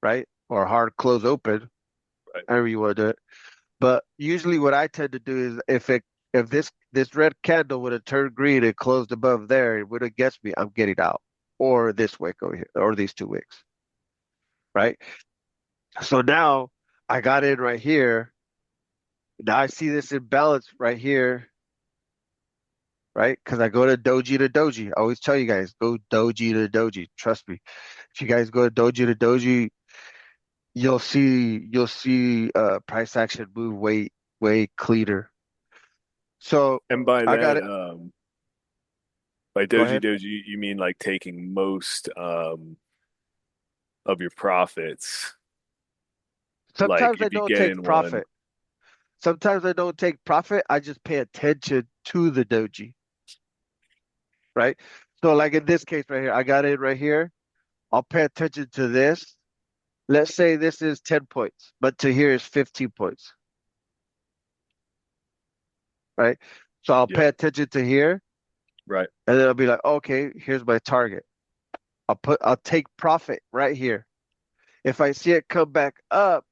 right? Or a hard close open, Right. however you want to do it. But usually what I tend to do is if this red candle would have turned green and closed above there, it would have guessed me, I'm getting out. Or this wick over here, or these two wicks, right? So now I got in right here. Now I see this imbalance right here, right? Because I go to doji. I always tell you guys, go doji to doji. Trust me. If you guys go to doji to doji, you'll see price action move way cleaner. So And by I got that, it. by Go doji ahead. doji, you mean like taking most of your profits. Like Sometimes I if you don't get take in one, profit. Sometimes I don't take profit. I just pay attention to the doji, right? So like in this case right here, I got it right here. I'll pay attention to this. Let's say this is 10 points, but to here is 15 points, right? So I'll yeah, pay attention to here, right. and then I'll be like, okay, here's my target. I'll take profit right here. If I see it come back up,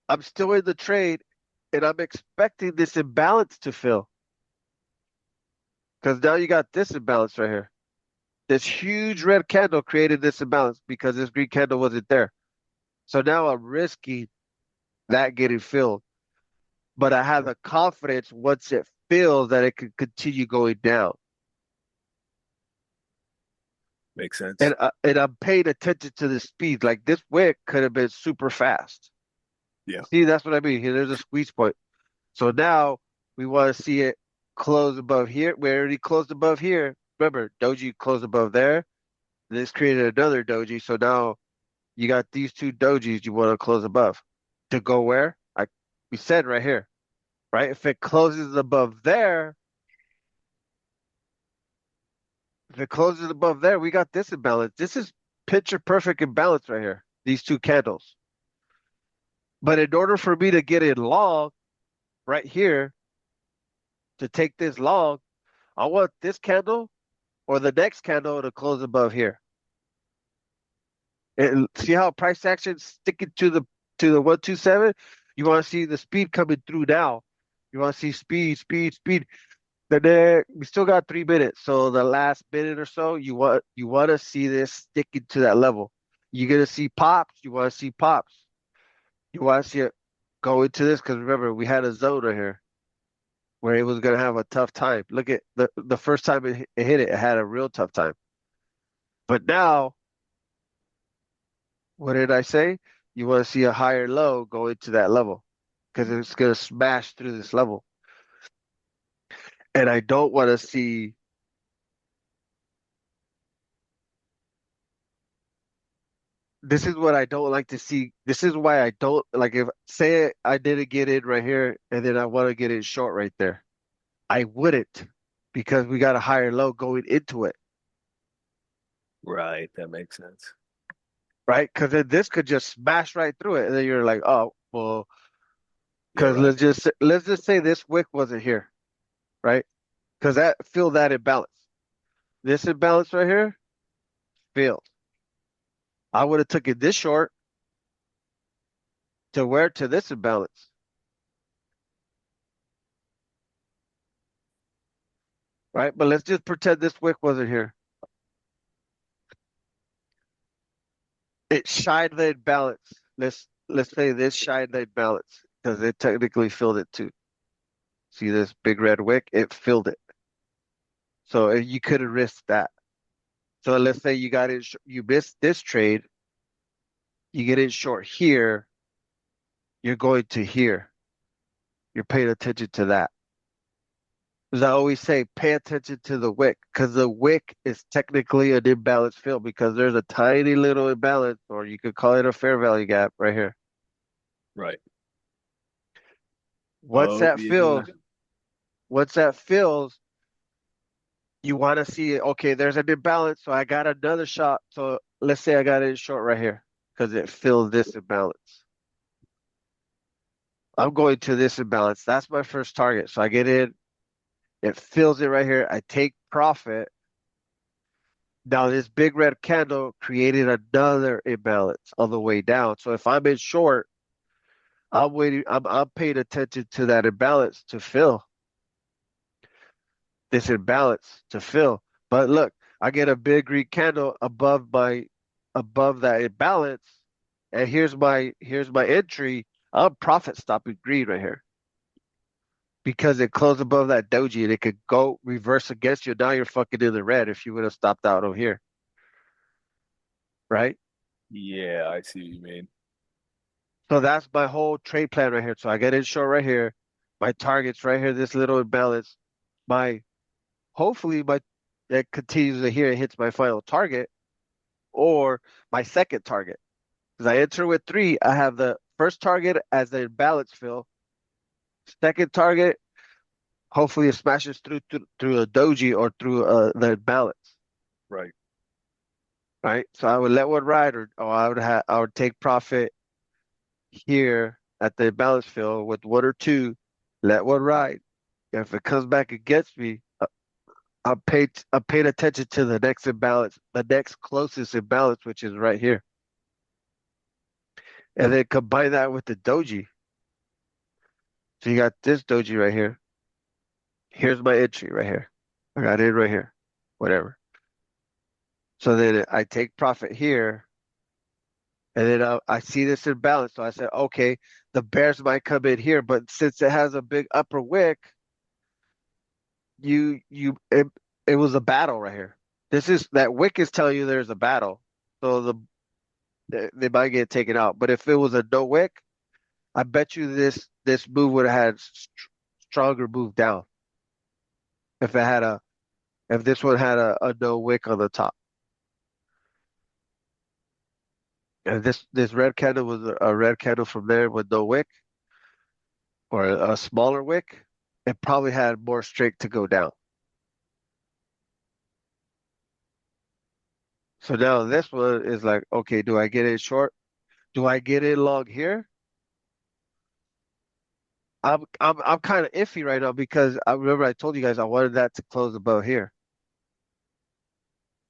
I'm still in the trade and I'm expecting this imbalance to fill because now you got this imbalance right here. This huge red candle created this imbalance because this green candle wasn't there. So now I'm risking that getting filled, but I have the confidence once it fills that it can continue going down. Makes sense. And I'm paying attention to the speed. Like this wick could have been super fast. Yeah. See, that's what I mean. Here, there's a squeeze point. So now we want to see it close above here. We already closed above here. Remember, doji closed above there. This created another doji. So now you got these two dojis you want to close above. To go where? We said right here, right? If it closes above there, if it closes above there, we got this imbalance. This is picture perfect imbalance right here. These two candles. But in order for me to get in long right here, to take this long, I want this candle or the next candle to close above here. And see how price action sticking to the 127? You want to see the speed coming through now. You want to see speed, speed, speed. Then we still got 3 minutes. So the last minute or so, you want to see this sticking to that level. You're gonna see pops. You want to see pops. You want to see it go into this because remember we had a zone right here where it was gonna have a tough time. Look at the first time it hit it, it had a real tough time. But now, what did I say? You want to see a higher low go into that level because it's gonna smash through this level. And I don't want to see. This is what I don't like to see. This is why I don't like if say I didn't get in right here and then I want to get in short right there. I wouldn't because we got a higher low going into it, Right. That makes sense. right? Because then this could just smash right through it, and then you're like, oh well, Yeah, because right. let's just say this wick wasn't here, right? Because that feel that imbalance. This imbalance right here failed. I would have taken this short to where to this imbalance, right? But let's just pretend this wick wasn't here. It shined the imbalance. Let's say this shined the imbalance because it technically filled it too. See this big red wick? It filled it. So you could have risked that. So let's say you got it, you missed this trade, you get in short here, you're going to here. You're paying attention to that. As I always say, pay attention to the wick because the wick is technically an imbalance fill because there's a tiny little imbalance, or you could call it a fair value gap right here. Right. Once Oh, that yeah. fills, once that fills, you want to see, okay, there's an imbalance, so I got another shot. So let's say I got it short right here because it filled this imbalance. I'm going to this imbalance. That's my first target. So I get in, It fills it right here. I take profit. Now this big red candle created another imbalance on the way down. So if I'm in short, I'm waiting. I'm paying attention to that imbalance to fill this imbalance to fill. But look, I get a big green candle above that imbalance, and here's my entry. I'm profit stopping green right here because it closed above that doji and it could go reverse against you. Now you're fucking in the red if you would have stopped out over here, right? Yeah, I see what you mean. So that's my whole trade plan right here. So I get in short right here. My target's right here, this little imbalance. My hopefully my it continues to here, it hits my final target or my second target. Because I enter with three, I have the first target as the imbalance fill. Second target, hopefully it smashes through a doji or through the imbalance, Right. right? So I would let one ride, or I would take profit here at the imbalance fill with one or two, let one ride. If it comes back against me, I paid attention to the next imbalance, the next closest imbalance, which is right here, and then combine that with the doji. So you got this doji right here. Here's my entry right here. I got it right here. Whatever. So then I take profit here, and then I see this imbalance. So I said, okay, the bears might come in here, but since it has a big upper wick, it was a battle right here. This is that wick is telling you there's a battle. So they might get taken out. But if it was a no wick, I bet you this move would have had stronger move down if it had a if this one had a no wick on the top. And this red candle was a red candle from there with no wick or a smaller wick. It probably had more strength to go down. So now this one is like, okay, do I get in short? Do I get in long here? I'm kind of iffy right now because I remember I told you guys I wanted that to close above here.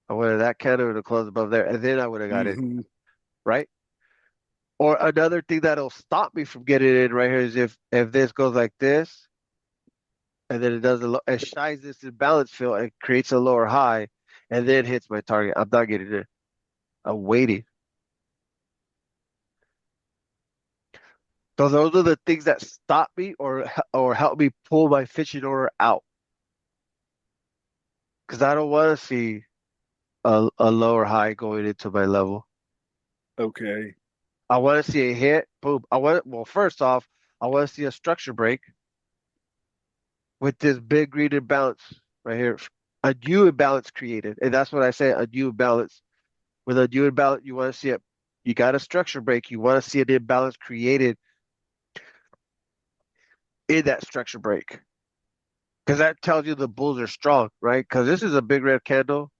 I wanted that candle to close above there, and then I would have got it, Hmm. right? Or another thing that'll stop me from getting in right here is if this goes like this, and then it shines this imbalance field and creates a lower high, and then hits my target. I'm not getting in. I'm waiting. So those are the things that stop me or help me pull my fishing order out because I don't want to see a lower high going into my level. Okay. I want to see a hit, boom. Well, first off, I want to see a structure break with this big green imbalance right here. A new imbalance created. And that's what I say, a new imbalance. With a new imbalance, you want to see it. You got a structure break. You want to see an imbalance created in that structure break. Because that tells you the bulls are strong, right? Because this is a big red candle.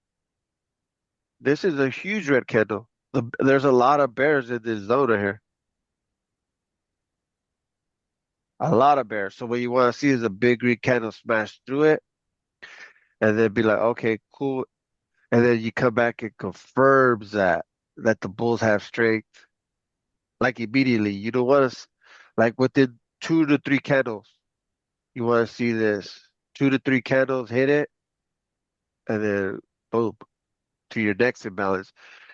This is a huge red candle. There's a lot of bears in this zone right here. A lot of bears. So what you want to see is a big green candle smash through it and then be like, okay, cool. And then you come back and confirms that the bulls have strength like immediately. You don't want to like within 2 to 3 candles. You want to see this 2 to 3 candles hit it and then boom to your next imbalance.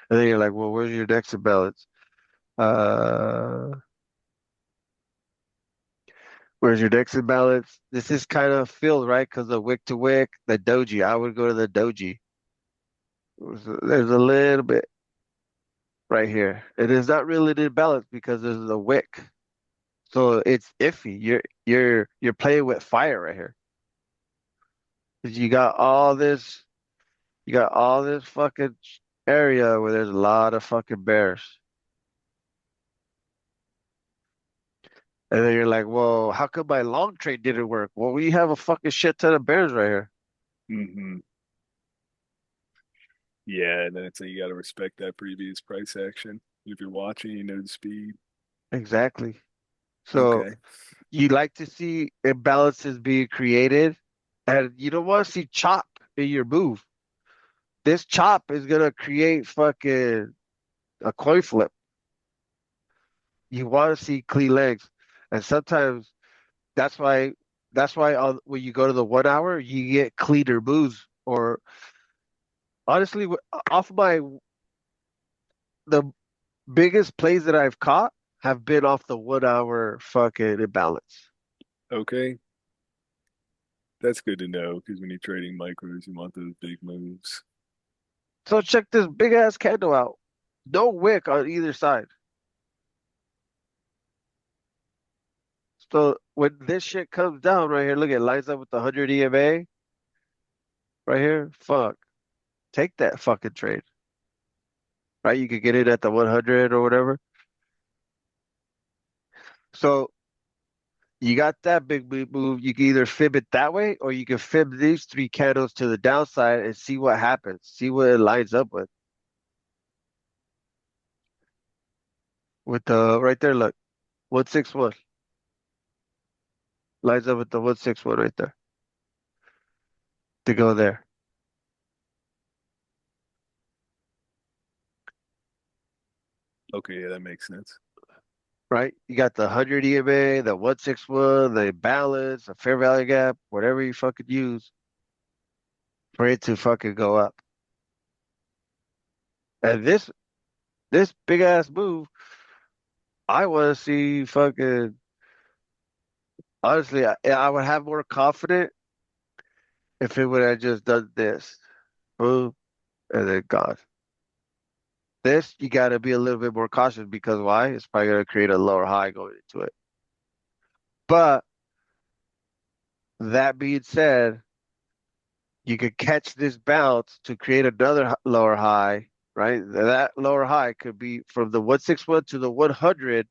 And then you're like, well, where's your next imbalance? Uh, where's your next imbalance? This is kind of filled, right? Because the wick to wick, the doji. I would go to the doji. There's a little bit right here. It is not really an imbalance because there's a wick. So it's iffy. You're playing with fire right here. 'Cause you got all this fucking area where there's a lot of fucking bears. And then you're like, well, how come my long trade didn't work? Well, we have a fucking shit ton of bears right here. Hmm. Yeah, and then it's like you got to respect that previous price action. If you're watching, you know the speed. Exactly. So Okay. you like to see imbalances being created And you don't want to see chop in your move. This chop is gonna create fucking a coin flip. You want to see clean legs, and sometimes that's why when you go to the 1 hour, you get cleaner moves. Or honestly, off my the biggest plays that I've caught have been off the 1 hour fucking imbalance. Okay, that's good to know because when you're trading micros, you want those big moves. So check this big ass candle out. No wick on either side. So when this shit comes down right here, look, it lines up with the 100 EMA right here. Fuck, take that fucking trade. Right? You could get it at the 100 or whatever. So you got that big move. You can either fib it that way or you can fib these three candles to the downside and see what happens. See what it lines up with. With the right there, look, 161 lines up with the 161 right there to go there. Okay, yeah, that makes sense. Right? You got the 100 EMA, the 161, the balance, the fair value gap, whatever you fucking use for it to fucking go up. And this big ass move, I want to see fucking honestly, I would have more confidence if it would have just done this. Boom, and then gone. This, you got to be a little bit more cautious because why? It's probably going to create a lower high going into it. But that being said, you could catch this bounce to create another lower high, right? That lower high could be from the 161 to the 100.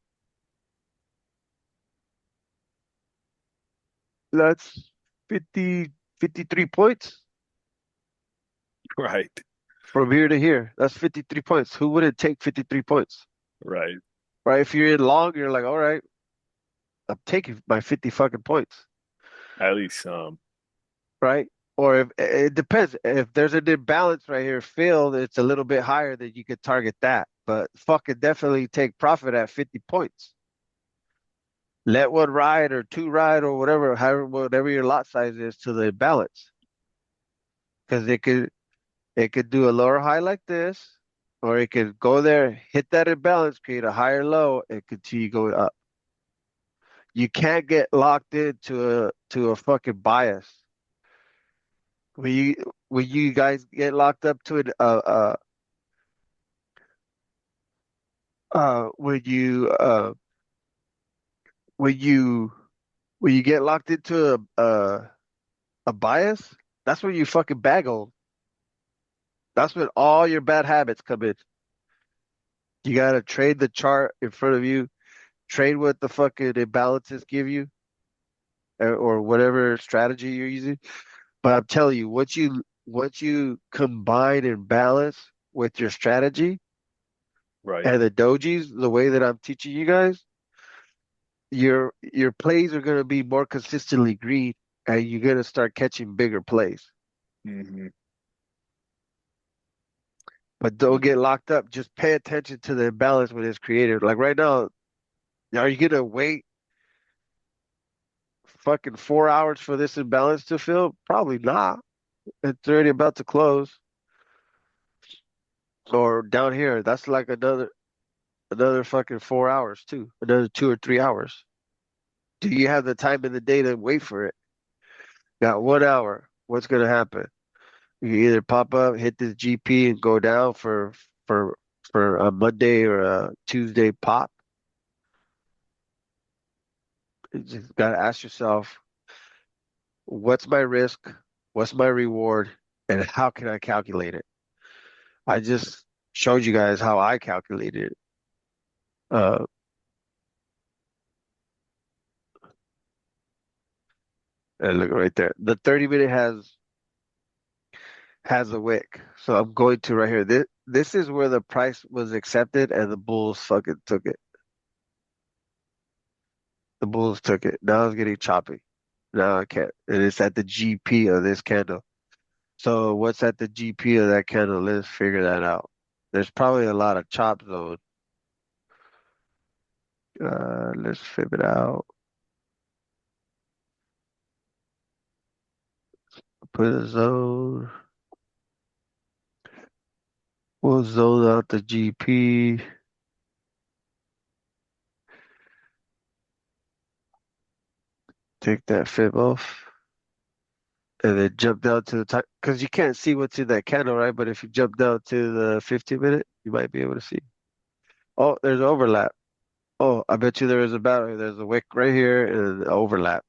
That's 50, 53 points Right, from here to here. That's 53 points. Who wouldn't take 53 points? right. Right? If you're in long, you're like, all right, I'm taking my 50 fucking points. At least some. Right? Or if it depends. If there's an imbalance right here, filled, it's a little bit higher that you could target that. But fucking definitely take profit at 50 points. Let one ride or two ride or whatever, however, whatever your lot size is to the imbalance. Because it could do a lower high like this, or it could go there, hit that imbalance, create a higher low, and continue going up. You can't get locked into a fucking bias. When you guys get locked up to it, when you when you get locked into a bias, that's when you fucking bag on. That's when all your bad habits come in. You gotta trade the chart in front of you, trade what the fucking imbalances give you, or whatever strategy you're using. But I'm telling you, once you combine and balance with your strategy Right. and the dojis, the way that I'm teaching you guys, your plays are gonna be more consistently green, and you're gonna start catching bigger plays. Hmm. But don't get locked up. Just pay attention to the imbalance when it's created. Like right now, are you gonna wait fucking 4 hours for this imbalance to fill? Probably not. It's already about to close. Or down here, that's like another fucking 4 hours too. Another 2 or 3 hours. Do you have the time in the day to wait for it? Got 1 hour. What's gonna happen? You can either pop up, hit this GP, and go down for for a Monday or a Tuesday pop. You just gotta ask yourself, what's my risk? What's my reward? And how can I calculate it? I just showed you guys how I calculated it. Uh, and look right there. The 30 minute has a wick. So I'm going to right here. This is where the price was accepted and the bulls fucking took it. The bulls took it. Now it's getting choppy. No, I can't. And it's at the GP of this candle. So what's at the GP of that candle? Let's figure that out. There's probably a lot of chop zone. Let's figure it out. Put a zone. We'll zone out the GP. Take that fib off. And then jump down to the top. Because you can't see what's in that candle, right? But if you jump down to the 15-minute, you might be able to see. Oh, there's overlap. Oh, I bet you there is a battery. There's a wick right here and an overlap.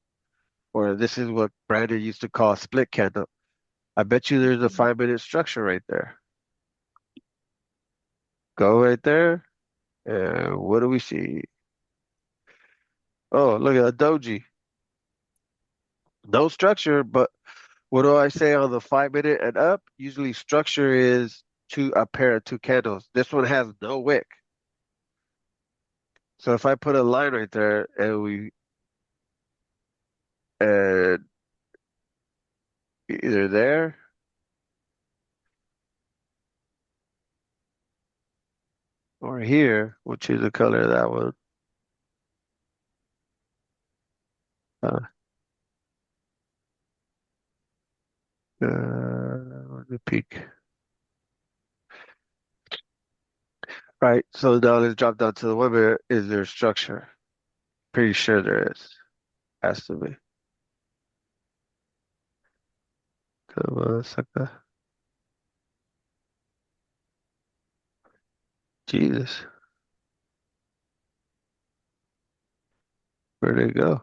Or this is what Brandon used to call a split candle. I bet you there's a 5-minute structure right there. Go right there. And what do we see? Oh, look at a doji. No structure, but what do I say on the 5-minute and up? Usually structure is a pair of two candles. This one has no wick. So if I put a line right there and either there or here, we'll choose the color of that one. Uh, the peak. Right. So now let's drop down to the 1 minute. Is there structure? Pretty sure there is. Has to be. Come on, sucker. Jesus. Where'd it go?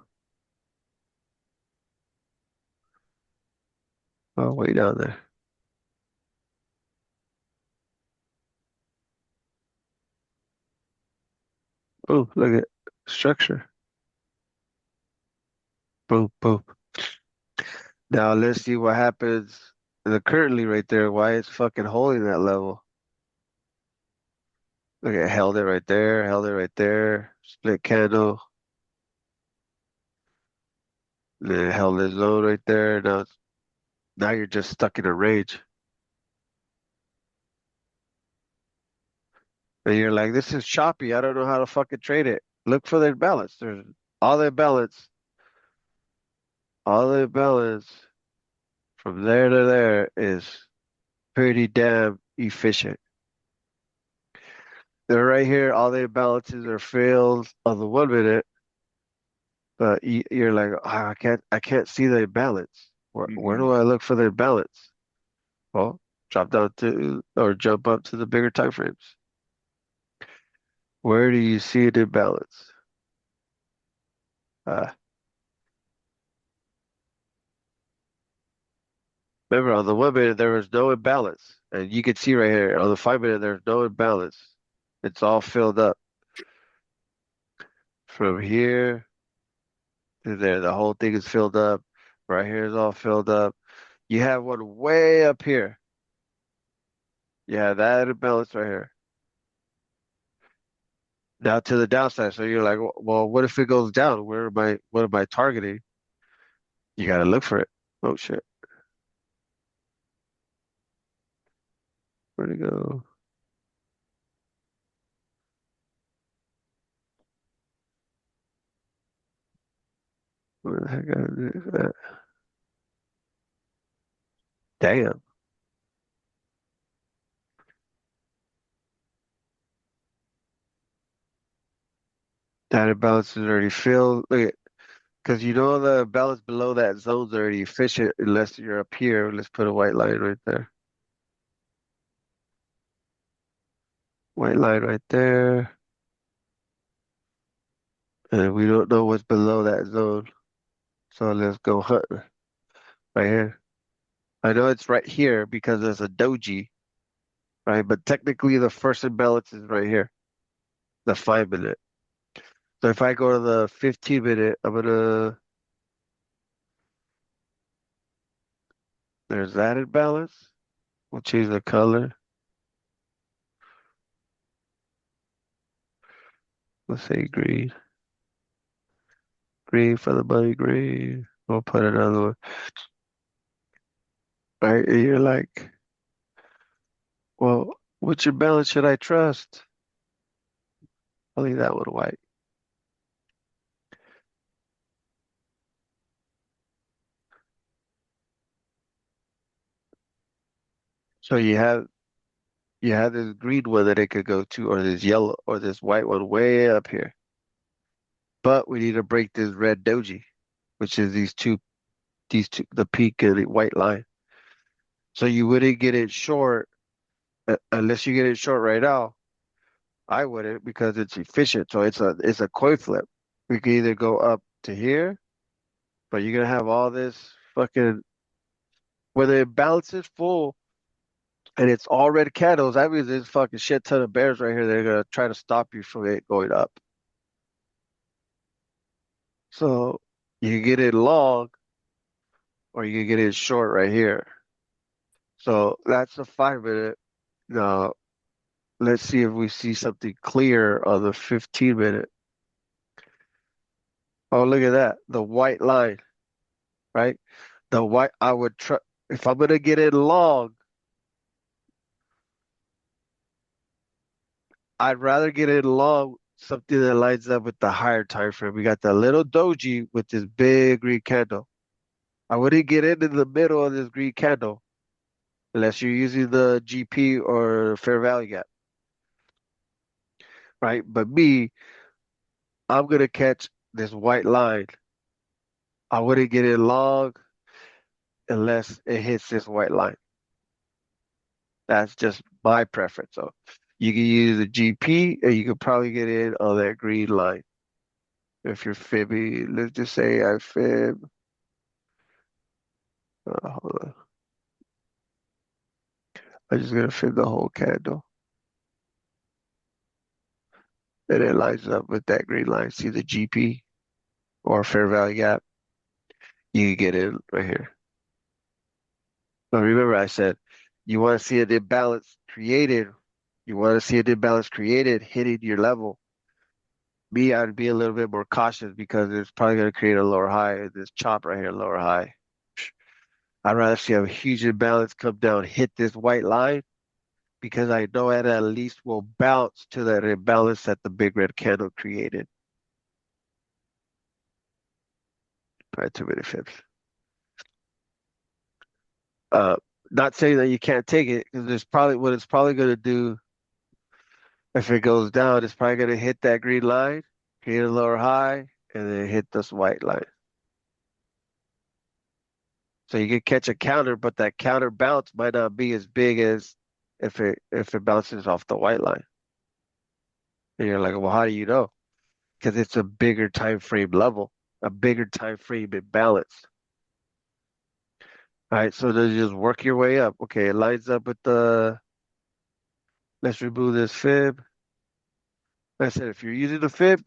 Oh, way down there. Oh, look at structure. Boom, boom. Now let's see what happens. The currently right there, why it's fucking holding that level. Look at held it right there, split candle, then held it low right there. Now you're just stuck in a range. And you're like, this is choppy. I don't know how to fucking trade it. Look for their balance. There's all their balance, all their balance from there to there is pretty damn efficient. They're right here. All their balances are filled on the 1 minute, but you're like, "Ah, I can't see their balance. Where Hmm. do I look for their balance? Well, drop down to or jump up to the bigger time frames. Where do you see it in balance? Uh, Remember on the 1 minute there was no imbalance, and you can see right here on the 5 minute there's no imbalance. It's all filled up from here to there. The whole thing is filled up. Right here is all filled up. You have one way up here. You have that imbalance right here. Now to the downside. So you're like, well, what if it goes down? What am I targeting? You gotta look for it. Oh shit. Where'd it go? Where the heck is that? Damn. That imbalance is already filled. Look at, because you know the balance below that zone's already efficient unless you're up here. Let's put a white line right there. White line right there. And we don't know what's below that zone. So let's go hunt right here. I know it's right here because there's a doji, right? But technically the first imbalance is right here, the 5 minute. So if I go to the 15 minute, there's that imbalance. We'll change the color. Let's say green. Green for the money, green. We'll put another one. Right? And you're like, well, which balance should I trust? I'll leave that one white. So you have this green one that it could go to, or this yellow, or this white one way up here. But we need to break this red doji, which is these two, the peak and the white line. So you wouldn't get it short unless you get it short right now. I wouldn't because it's efficient. So it's a coin flip. We could either go up to here, but you're gonna have all this fucking whether it balances full and it's all red candles, that means there's fucking shit ton of bears right here. They're gonna try to stop you from it going up. So you get it long or you get it short right here. So that's a 5 minute. Now let's see if we see something clear on the 15 minute. Oh, look at that. The white line, right? The white, I would try, if I'm gonna get it long, I'd rather get it long, something that lines up with the higher time frame. We got the little doji with this big green candle. I wouldn't get into the middle of this green candle unless you're using the GP or fair value gap, right? But me, I'm gonna catch this white line. I wouldn't get it long unless it hits this white line. That's just my preference. So you can use a GP or you could probably get in on that green line. If you're fibbing, let's just say I fib. Hold on. I'm just gonna fib the whole candle. And it lines up with that green line. See the GP or fair value gap? You can get in right here. But remember I said you want to see an imbalance created. You want to see an imbalance created hitting your level. Me, I'd be a little bit more cautious because it's probably going to create a lower high. This chop right here, lower high. I'd rather see a huge imbalance come down, hit this white line because I know it at least will bounce to that imbalance that the big red candle created. Probably too many fibs. Uh, Not saying that you can't take it because there's probably what it's probably going to do if it goes down. It's probably going to hit that green line, create a lower high, and then hit this white line. So you could catch a counter, but that counter bounce might not be as big as if it bounces off the white line. And you're like, well, how do you know? Because it's a bigger time frame level, a bigger time frame imbalance. All right, so then you just work your way up. Okay, it lines up with the. Let's remove this fib. Like I said, if you're using the fib,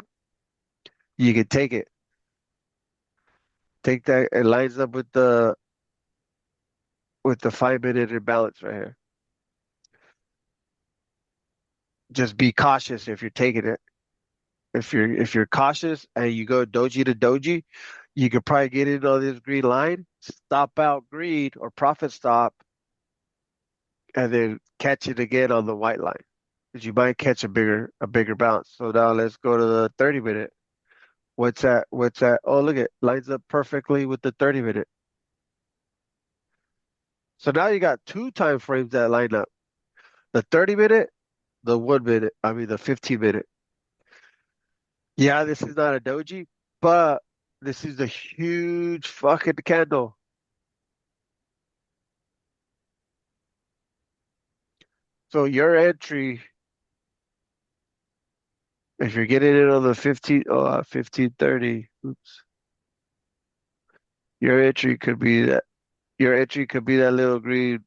you can take it. Take that. It lines up with the 5 minute imbalance right here. Just be cautious if you're taking it. If you're cautious and you go doji to doji, you could probably get in on this green line, stop out green or profit stop, and then catch it again on the white line. Because you might catch a bigger bounce. So now let's go to the 30 minute. What's that? What's that? Oh, look it lines up perfectly with the 30 minute. So now you got two time frames that line up. The 30 minute, the 1 minute, I mean the 15 minute. Yeah, this is not a doji, but this is a huge fucking candle. So your entry, if you're getting it on the 1530, oops, your entry could be that your entry could be that little green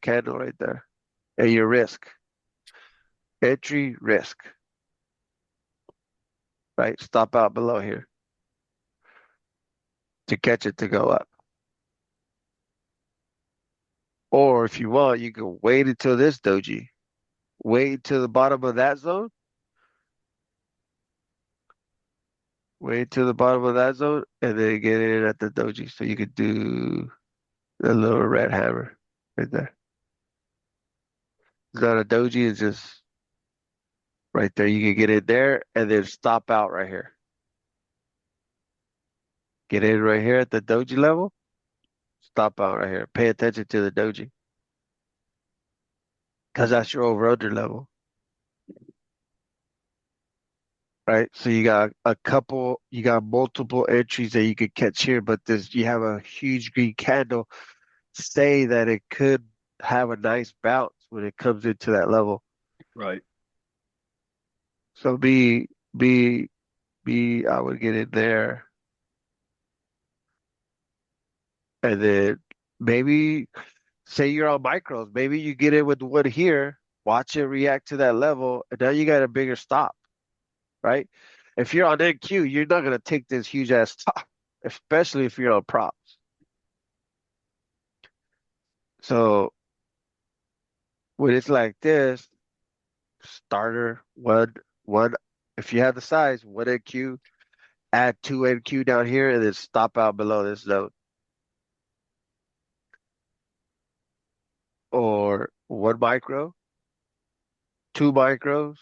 candle right there. And your risk. Entry risk, right? Stop out below here to catch it to go up. Or if you want, you can wait until this doji. Wait to the bottom of that zone way to the bottom of that zone, and then get in at the doji. So you could do the little red hammer right there. It's not a doji, it's just right there. You can get in there and then stop out right here. Get in right here at the doji level, stop out right here. Pay attention to the doji because that's your over under level, right? So you got multiple entries that you could catch here, but this you have a huge green candle. Say that it could have a nice bounce when it comes into that level. Right. So I would get in there and then maybe say you're on micros, maybe you get in with wood here, watch it react to that level, and now you got a bigger stop, right? If you're on NQ, you're not gonna take this huge ass stop, especially if you're on props. So when it's like this, starter one, if you have the size, one NQ, add two NQ down here, and then stop out below this zone. Or one micro, two micros,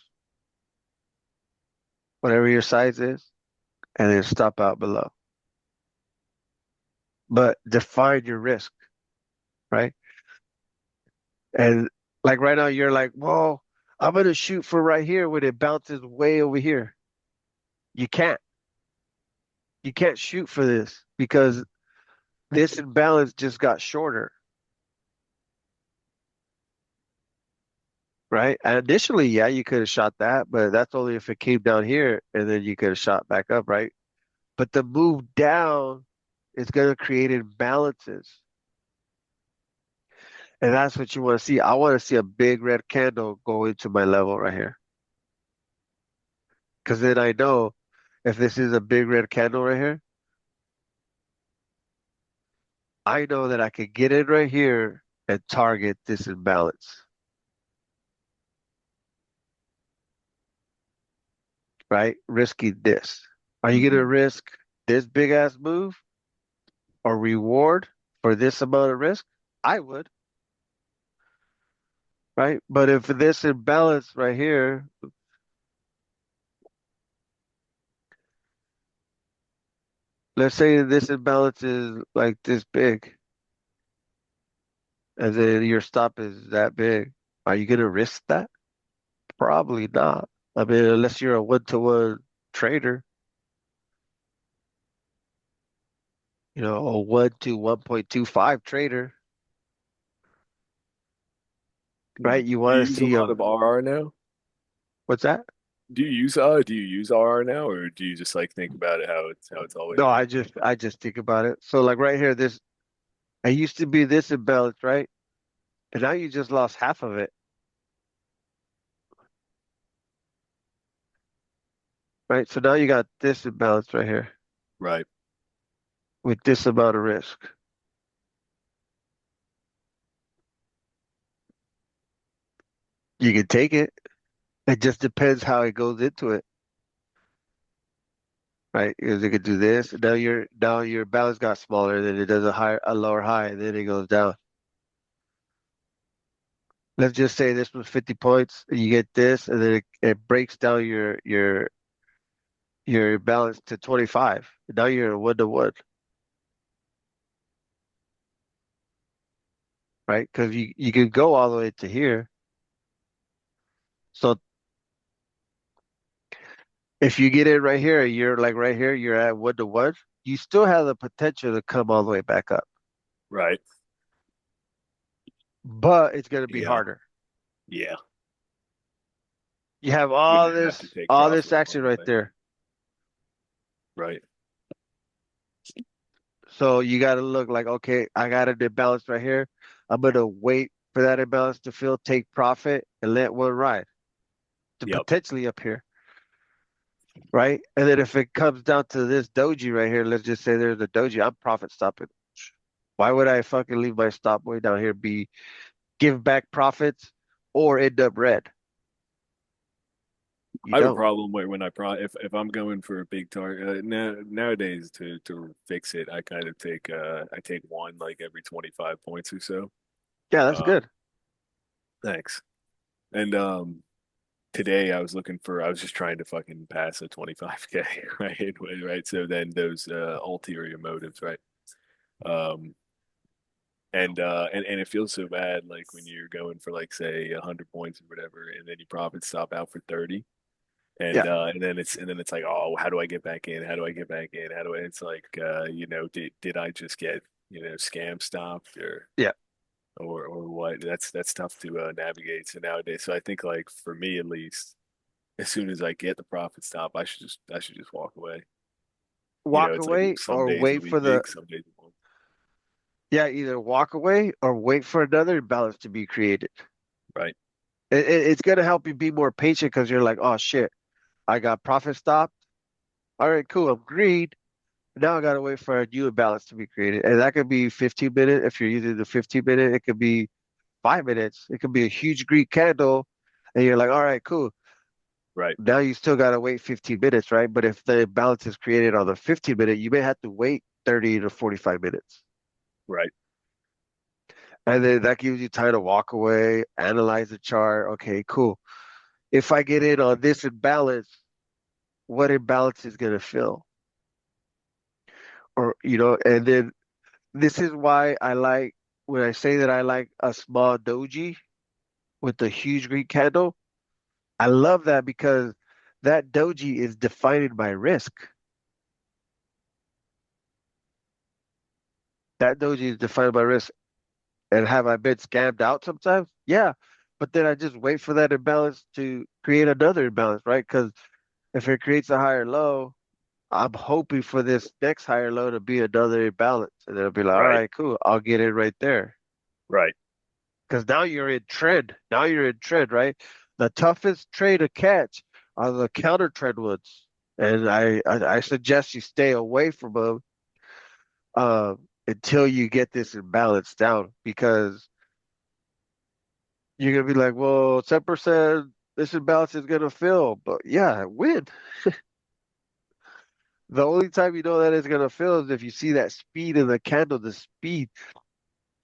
whatever your size is, and then stop out below. But define your risk, right? And like right now, you're like, well, I'm gonna shoot for right here when it bounces way over here. You can't. You can't shoot for this because this imbalance just got shorter, right? And initially, yeah, you could have shot that, but that's only if it came down here and then you could have shot back up, right? But the move down is gonna create imbalances. And that's what you want to see. I want to see a big red candle go into my level right here. Because then I know if this is a big red candle right here, I know that I can get in right here and target this imbalance, right? Risking this. Are you going to Hmm. risk this big ass move or reward for this amount of risk? I would, right? But if this imbalance right here, let's say this imbalance is like this big, and then your stop is that big, are you going to risk that? Probably not. I mean, unless you're a one-to-one trader, a 1 to 1.25 trader, right? You Do want you to use a see lot of RR now? what's that? Do you use RR now, or do you just like think about it how it's always No, been? I just think about it. So like right here, this it used to be this imbalance, right? And now you just lost half of it, right? So now you got this imbalance right here Right. with this amount of risk. You can take it. It just depends how it goes into it, right? Because it could do this. Now your balance got smaller, then it does a lower high, and then it goes down. Let's just say this was 50 points, and you get this, and then it breaks down your balance to 25. Now you're a 1 to 1, right? Because you can go all the way to here. So if you get it right here, you're like right here, you're at 1 to 1. You still have the potential to come all the way back up, Right. but it's going to be Yeah. harder. Yeah. You have You're gonna have to take all this profit along action the right way. there. Right. So you got to look like, okay, I got an imbalance right here. I'm going to wait for that imbalance to fill, take profit, and let one ride to Yep. potentially up here, right? And then if it comes down to this doji right here, let's just say there's a doji, I'm profit stopping. Why would I fucking leave my stop way down here, be give back profits or end up red? You I have a don't. problem where when if I'm going for a big target nowadays to fix it, I kind of take I take one like every 25 points or so. Yeah, that's Um, good. thanks. And today I was just trying to fucking pass a 25K, right? Right. So then those ulterior motives, right? Um, and it feels so bad like when you're going for like say 100 points or whatever, and then you profit stop out for 30. Yeah, And then it's like, oh, how do I get back in? How do I get back in? How do I? It's like, did I just get scam stopped yeah. or what? That's tough to navigate. So nowadays, so I think like for me at least, as soon as I get the profit stop, I should just walk away. Walk It's like away some or days it'll wait be for the big, some days it won't. yeah, either walk away or wait for another imbalance to be created. Right, It's gonna help you be more patient because you're like, oh shit, I got profit stopped. All right, cool. I'm green. Now I gotta wait for a new imbalance to be created, and that could be 15 minutes. If you're using the 15-minute, it could be 5 minutes. It could be a huge green candle, and you're like, all right, cool. right, Now you still gotta wait 15 minutes, right? But if the imbalance is created on the 15-minute, you may have to wait 30 to 45 minutes. right. And then that gives you time to walk away, analyze the chart. Okay, cool. If I get in on this imbalance, what imbalance is gonna fill? Or, and then this is why I like when I say that I like a small doji with a huge green candle. I love that because that doji is defining my risk. That doji is defining my risk. And have I been scammed out sometimes? Yeah. But then I just wait for that imbalance to create another imbalance, right? Because if it creates a higher low, I'm hoping for this next higher low to be another imbalance. And then I'll be like, all Right, right, cool. I'll get it right there. right. Because now you're in trend. Now you're in trend, right? The toughest trade to catch are the counter trend ones. And I suggest you stay away from them until you get this imbalance down because you're gonna be like, well, 10% this imbalance is gonna fill. But yeah, win. The only time you know that it's gonna fill is if you see that speed in the candle, the speed.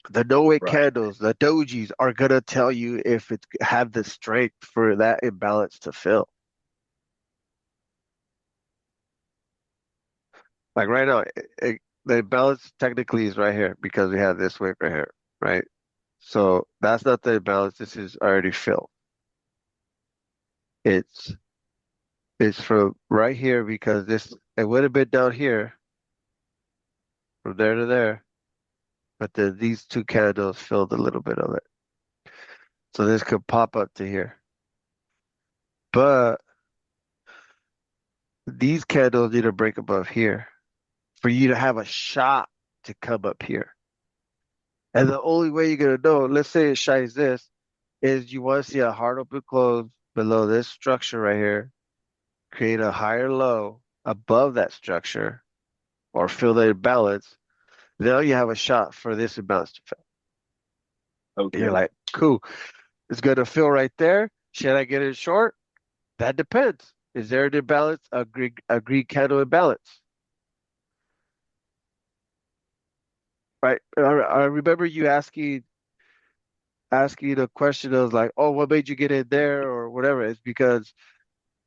The no-wick Right. candles, the dojis are gonna tell you if it have the strength for that imbalance to fill. Like right now, the imbalance technically is right here because we have this wick right here, right? So that's not the imbalance. This is already filled. It's it's from right here because this it would have been down here from there to there, but then these two candles filled a little bit of it. So this could pop up to here. But these candles need to break above here for you to have a shot to come up here. And the only way you're gonna know, let's say it shines this, is you want to see a hard open close below this structure right here, create a higher low above that structure, or fill the imbalance. Now you have a shot for this imbalance to fill. And you're Okay. like, cool, it's gonna fill right there. Should I get it short? That depends. Is there an imbalance, a green candle imbalance? Right. I remember you asking a question of like, oh, what made you get in there or whatever. It's because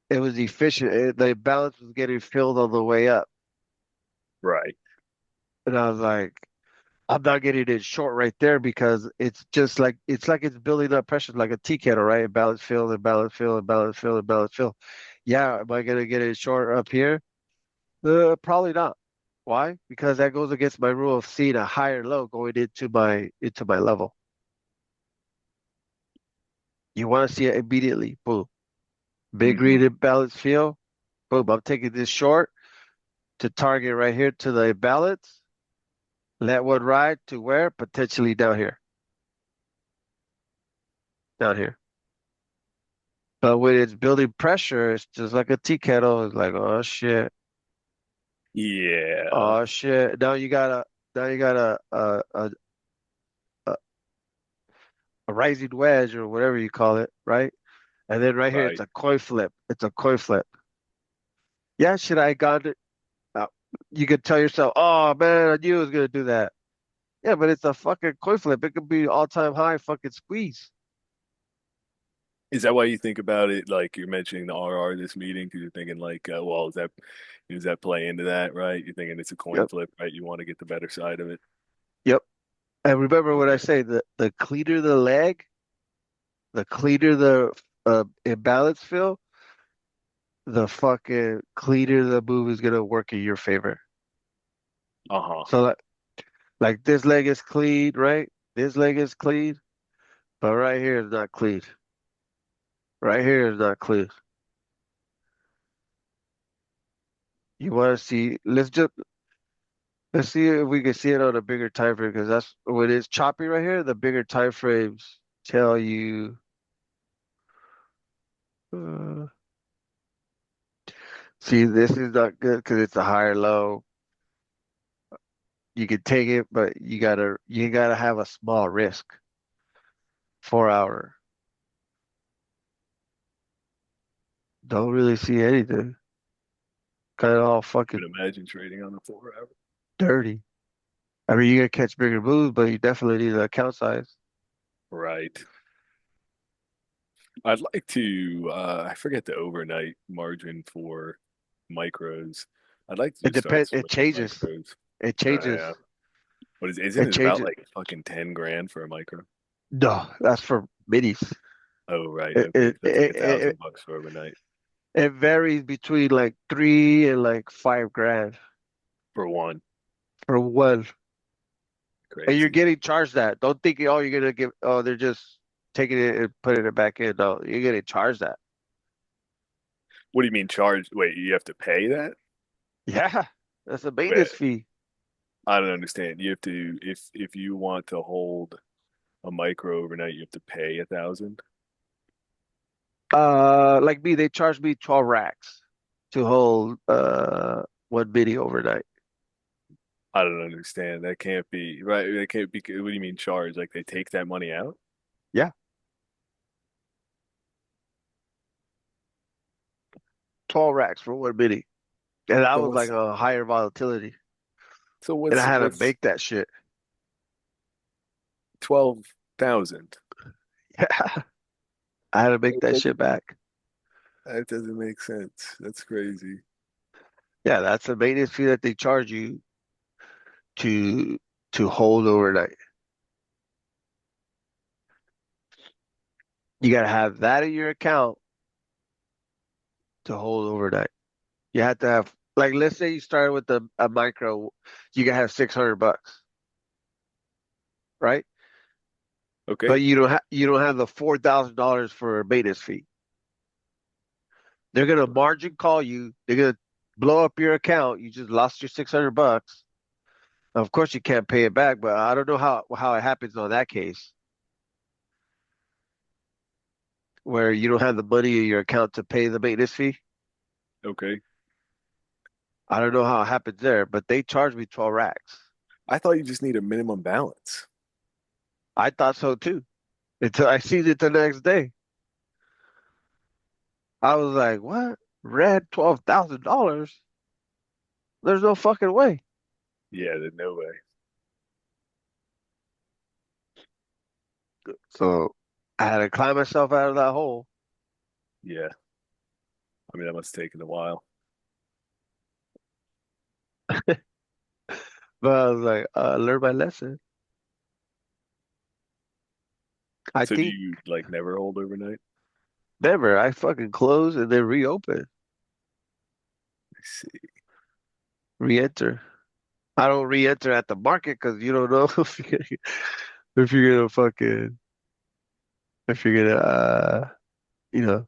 it was efficient. The balance was getting filled on the way up. Right. And I was like, I'm not getting it short right there because it's just like it's building up pressure like a tea kettle, right? And balance fill and balance fill and balance fill and balance fill. Yeah, am I gonna get it short up here? Probably not. Why? Because that goes against my rule of seeing a higher low going into my level. You want to see it immediately. Boom. Big Hmm. read imbalance fill. Boom. I'm taking this short to target right here to the imbalance. Let one ride to where? Potentially down here. Down here. But when it's building pressure, it's just like a tea kettle. It's like, oh shit. Yeah. Oh shit. Now you got a rising wedge or whatever you call it, right? And then right here, it's Right. a coin flip. It's a coin flip. Yeah, should I got it? Uh, you could tell yourself, oh man, I knew it was gonna do that. Yeah, but it's a fucking coin flip. It could be all time high fucking squeeze. Is that why you think about it? Like you're mentioning the RR this meeting because you're thinking like, well, does that play into that, right? You're thinking it's a coin Yep, flip, right? You want to get the better side of it. yep. And remember what I Okay. say, the cleaner the leg, the cleaner the imbalance feel, the fucking cleaner the move is gonna work in your favor. Uh-huh. So like this leg is clean, right? This leg is clean, but right here is not clean. Right here is not clean. You want to see? Let's see if we can see it on a bigger time frame because that's when it's choppy right here. The bigger time frames tell you. Uh, See, this is not good because it's a higher low. You can take it, but you gotta have a small risk. 4 hour. Don't really see anything. Kind of all fucking Can imagine trading on the 4 hour. dirty. I mean, you gotta catch bigger moves, but you definitely need an account size. Right. I'd like to, I forget the overnight margin for micros. I'd like to It just start depends. It swinging changes. micros. It Yeah. changes. Isn't It it about changes. like fucking 10 grand for a micro? No, that's for minis. Oh, right. It Okay. it So that's like it, a it, thousand bucks for overnight it varies between like 3 and like 5 grand for one. for one, and you're Crazy. getting charged that. Don't think oh you're gonna give oh they're just taking it and putting it back in. No, you're getting charged that. What do you mean charge? Wait, you have to pay that? Yeah, that's a Wait, maintenance fee. I don't understand. You have to if you want to hold a micro overnight, you have to pay 1,000. Like me, they charged me 12 racks to hold one mini overnight. I don't understand. That can't be right. That can't be. What do you mean charge? Like they take that money out? Yeah, 12 racks for one mini, and that So was like what's a higher volatility, so and I what's had to what's make that shit. 12,000? Yeah, I had to make That that doesn't shit back. that doesn't make sense. That's crazy. Yeah, that's a maintenance fee that they charge you to to hold overnight. You gotta have that in your account to hold overnight. You have to have like let's say you started with a micro, you can have 600 bucks, right? Okay. But you don't have the $4,000 for a maintenance fee. They're gonna margin call you. They're gonna blow up your account. You just lost your 600 bucks. Of course, you can't pay it back, but I don't know how it happens on that case where you don't have the money in your account to pay the maintenance fee. Okay. I don't know how it happens there, but they charged me 12 racks. I thought you just need a minimum balance. I thought so too until I seen it the next day. I was like, what? Red $12,000? There's no fucking way. Yeah, there's no way. So I had to climb myself out of that hole. Yeah. I mean, that must have taken a while. But I was like, learn my lesson. I So do think you like never hold overnight? never. I fucking close and then reopen, I see. re-enter. I don't re-enter at the market because you don't know if you're gonna if you're gonna you know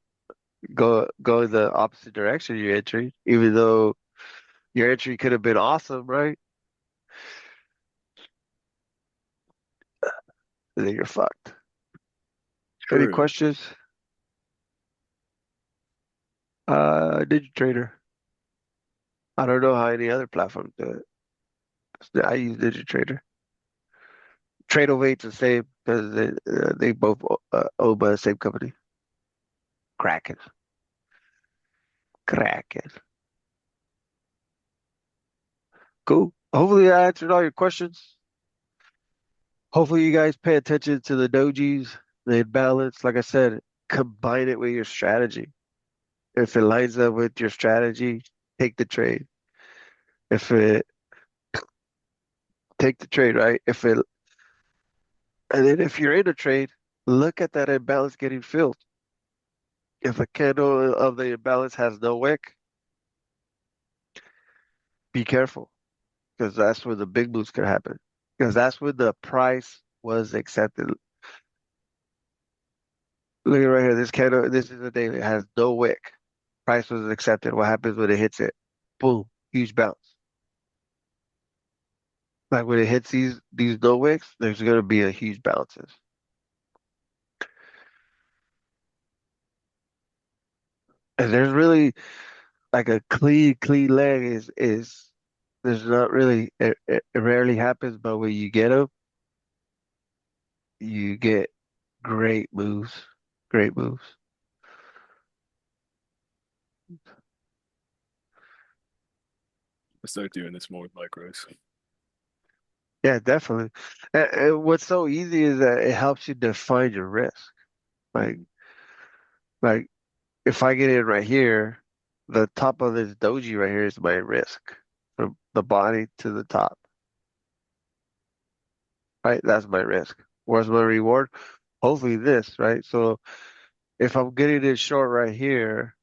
go in the opposite direction you're entering, even though your entry could have been awesome, right? And then you're fucked. Any True. questions? NinjaTrader. I don't know how any other platform do it. I use NinjaTrader. TradeOvate's the same because they both owned by the same company. cracking, cracking. Cool. Hopefully I answered all your questions. Hopefully you guys pay attention to the dojis, the imbalance. Like I said, combine it with your strategy. If it lines up with your strategy, take the trade. If it take the trade, right? If it and then if you're in a trade, look at that imbalance getting filled. If a candle of the imbalance has no wick, be careful because that's where the big moves could happen. Because that's when the price was accepted. Look at right here. This candle, this is a daily. It has no wick. Price was accepted. What happens when it hits it? Boom, huge bounce. Like when it hits these no wicks, there's gonna be a huge bounces. And there's really like a clean leg is there's not really it rarely happens, but when you get them, you get great moves, great moves. I'll start doing this more with micros. Yeah, definitely. And what's so easy is that it helps you define your risk. Like like if I get in right here, the top of this doji right here is my risk from the body to the top, right? That's my risk. Where's my reward? Hopefully this, right? So if I'm getting it short right here,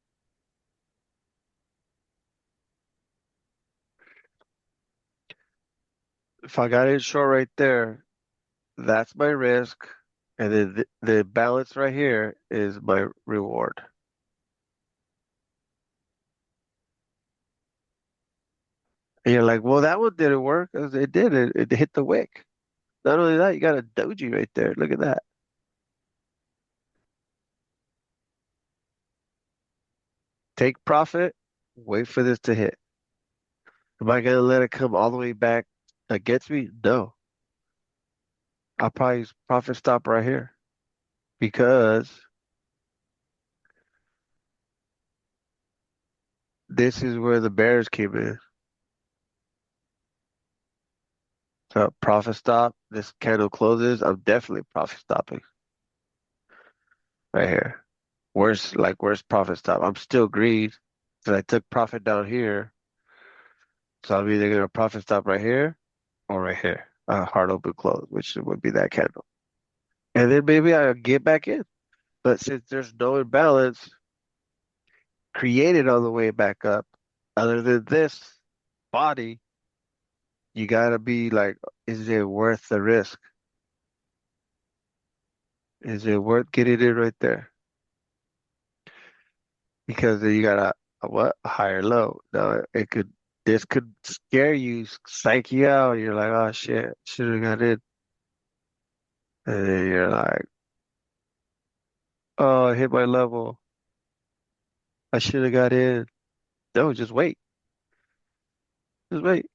if I got it short right there, that's my risk. And then the balance right here is my reward. And you're like, well, that one didn't work. It did. It hit the wick. Not only that, you got a doji right there. Look at that. Take profit, wait for this to hit. Am I gonna let it come all the way back against me? No. I'll probably profit stop right here because this is where the bears came in. So profit stop. This candle closes. I'm definitely profit stopping right here. Where's profit stop? I'm still green because I took profit down here. So I'm either gonna profit stop right here or right here. Hard open close, which would be that candle. And then maybe I'll get back in. But since there's no imbalance created on the way back up, other than this body, you gotta be like, is it worth the risk? Is it worth getting in right there? Because then you got a what? A higher low. Now this could scare you, psych you out. You're like, oh shit, should have got in. And then you're like, oh, I hit my level. I should have got in. No, just wait. Just wait.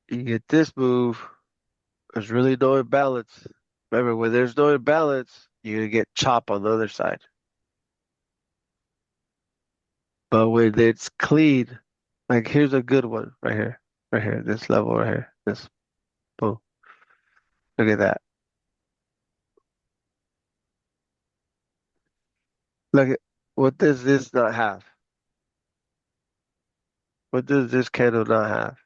You get this move. There's really no imbalance. Remember, when there's no imbalance, you're gonna get chop on the other side. But when it's clean, like here's a good one right here, this level right here, this boom. Look at that. Look at what does this not have? What does this candle not have?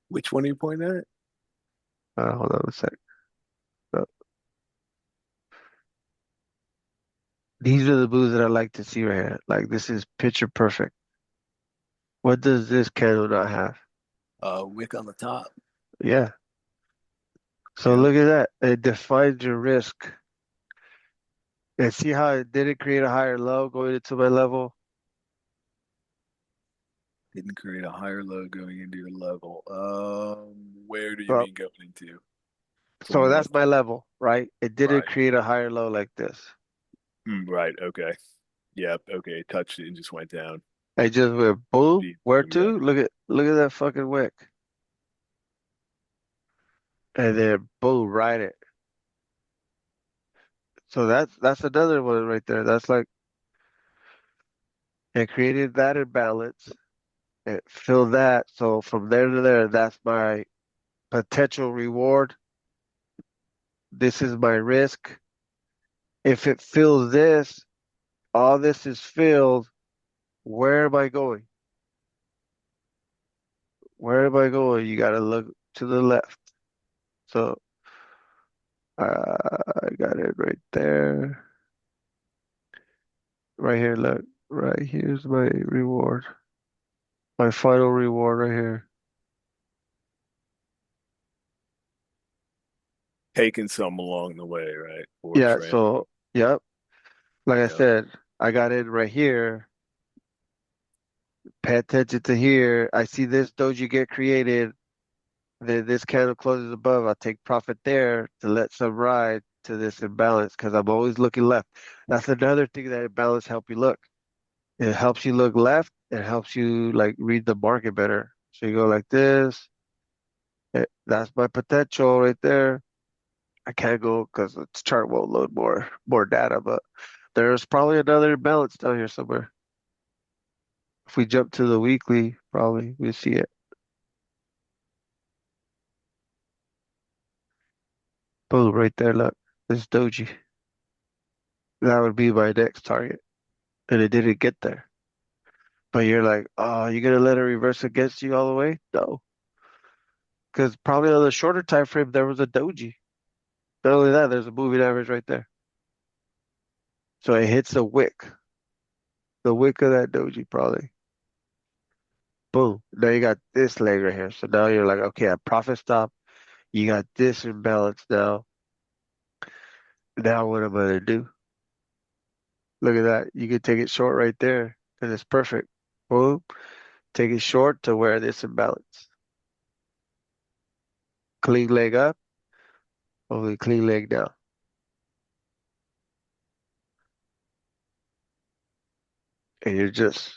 Which one are you pointing at? Hold on a sec. Uh, These are the moves that I like to see right here. Like this is picture perfect. What does this candle not have? Wick on the top. Yeah. So Yep. look at that. It defines your risk. And see how it didn't create a higher low going into my level? Didn't create a higher low going into your level. Where do you Well, mean going into? so Forming that's level. my level, right? It didn't Right. create a higher low like this. Right. Okay. Yep. Okay. It touched it and just went down. I just went boom. Speed Where through. Yep. to? Look at that fucking wick. and then boom, ride it. So that's another one right there. That's like it created that imbalance. It filled that. So from there to there, that's my potential reward. This is my risk. If it fills this, all this is filled. Where am I going? Where am I going? You gotta look to the left. So I got it right there. Right here, look. Right here's my reward. My final reward right here. Taking some along the way, right? Or Yeah, friend. so yep. Like I Yeah. said, I got in right here. Pay attention to here. I see this doji get created. Then this candle closes above. I take profit there to let some ride to this imbalance because I'm always looking left. That's another thing that imbalance help you look. It helps you look left. It helps you like read the market better. So you go like this. That's my potential right there. I can't go because the chart won't load more data, but there's probably another imbalance down here somewhere. If we jump to the weekly, probably we see it. Boom, right there. Look, this doji. That would be my next target, and it didn't get there. But you're like, oh, you gonna let it reverse against you all the way? No, because probably on the shorter time frame there was a doji. Not only that, there's a moving average right there. So it hits the wick of that doji probably. Boom. Now you got this leg right here. So now you're like, okay, a profit stop. You got this imbalance now. Now what am I gonna do? Look at that. You could take it short right there, and it's perfect. Boom. Take it short to where this imbalance. Clean leg up, only clean leg down. And you're just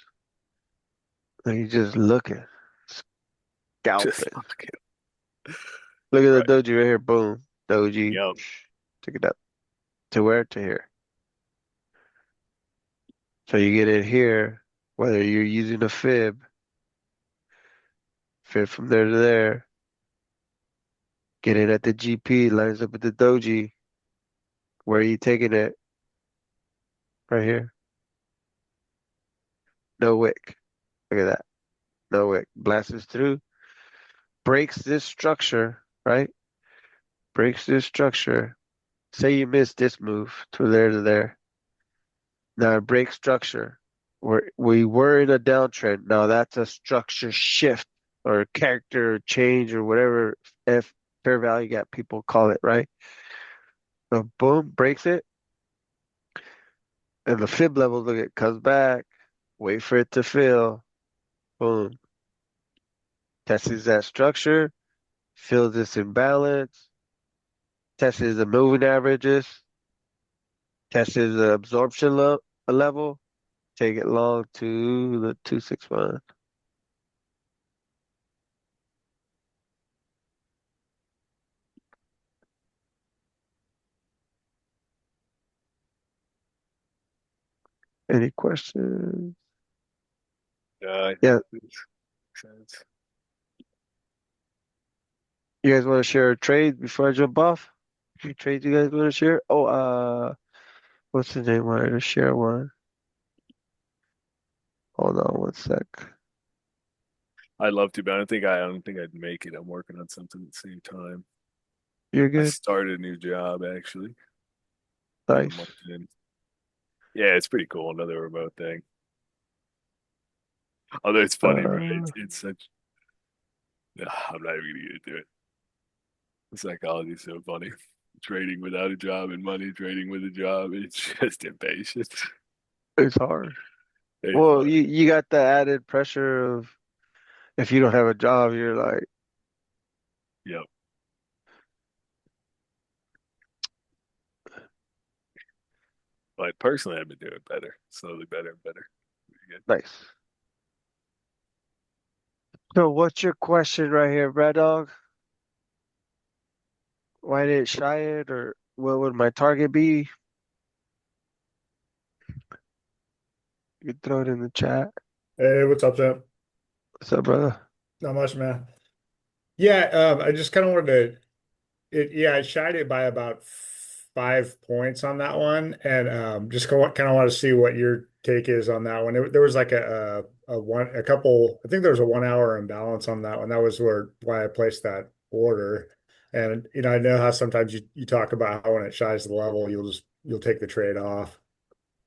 looking, Just scalping. fucking Look at right. the doji right here. Boom. Doji. Yep. Take it up. To where? To here. So you get it here, whether you're using a fib from there to there, get it at the GP, lines up with the doji. Where are you taking it? Right here. No wick. Look at that. No wick. Blasts through, breaks this structure, right? Breaks this structure. Say you missed this move to there to there. Now it breaks structure. We were in a downtrend. Now that's a structure shift or character change or whatever F fair value gap people call it, right? So boom, breaks it, and the fib level, look, it comes back. Wait for it to fill. Boom, tests that structure, fills this imbalance, tests the moving averages, tests the absorption level. Take it long to the 261. Any questions? I Yeah, think this makes sense. you guys want to share a trade before I jump off? Any trades you guys want to share? Oh, what's the name? Wanted to share one. Hold on one sec. I'd love to, but I don't think I'd make it. I'm working on something at the same time. You're I good. started a new job actually, like a Nice. month in. Yeah, it's pretty cool. Another remote thing. Although it's funny, right? Uh, It's such. I'm not even gonna get into it. The psychology is so funny. Trading without a job and money trading with a job. It's just impatient. it's hard. It's Well, funny. you got the added pressure of if you don't have a job, you're like, Yep. But personally, I've been doing better, slowly better and better. Pretty good. nice. So what's your question right here, Brad Dog? Why did it shy it, or what would my target be? You can throw it in the chat. Hey, what's up, Sam? What's up, brother? Not much, man. Yeah, I just kind of wanted yeah, I shied it by about 5 points on that one, and just kind of want to see what your take is on that one. There was like a couple. I think there was a 1 hour imbalance on that one. That was why I placed that order. And I know how sometimes you talk about how when it shies the level, you'll take the trade off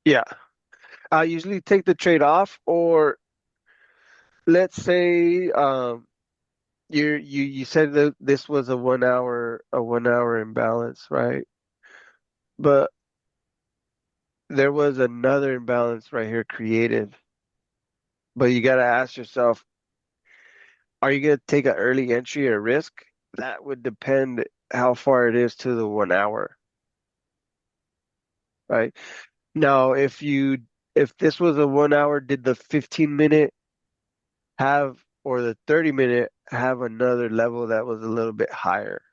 Yeah, I usually take the trade off, or let's say you said that this was a 1 hour imbalance, right? But there was another imbalance right here created. But you got to ask yourself, are you going to take an early entry or risk? That would depend how far it is to the 1 hour, right? Now, if this was a 1 hour, did the 15 minute have or the 30 minute have another level that was a little bit higher?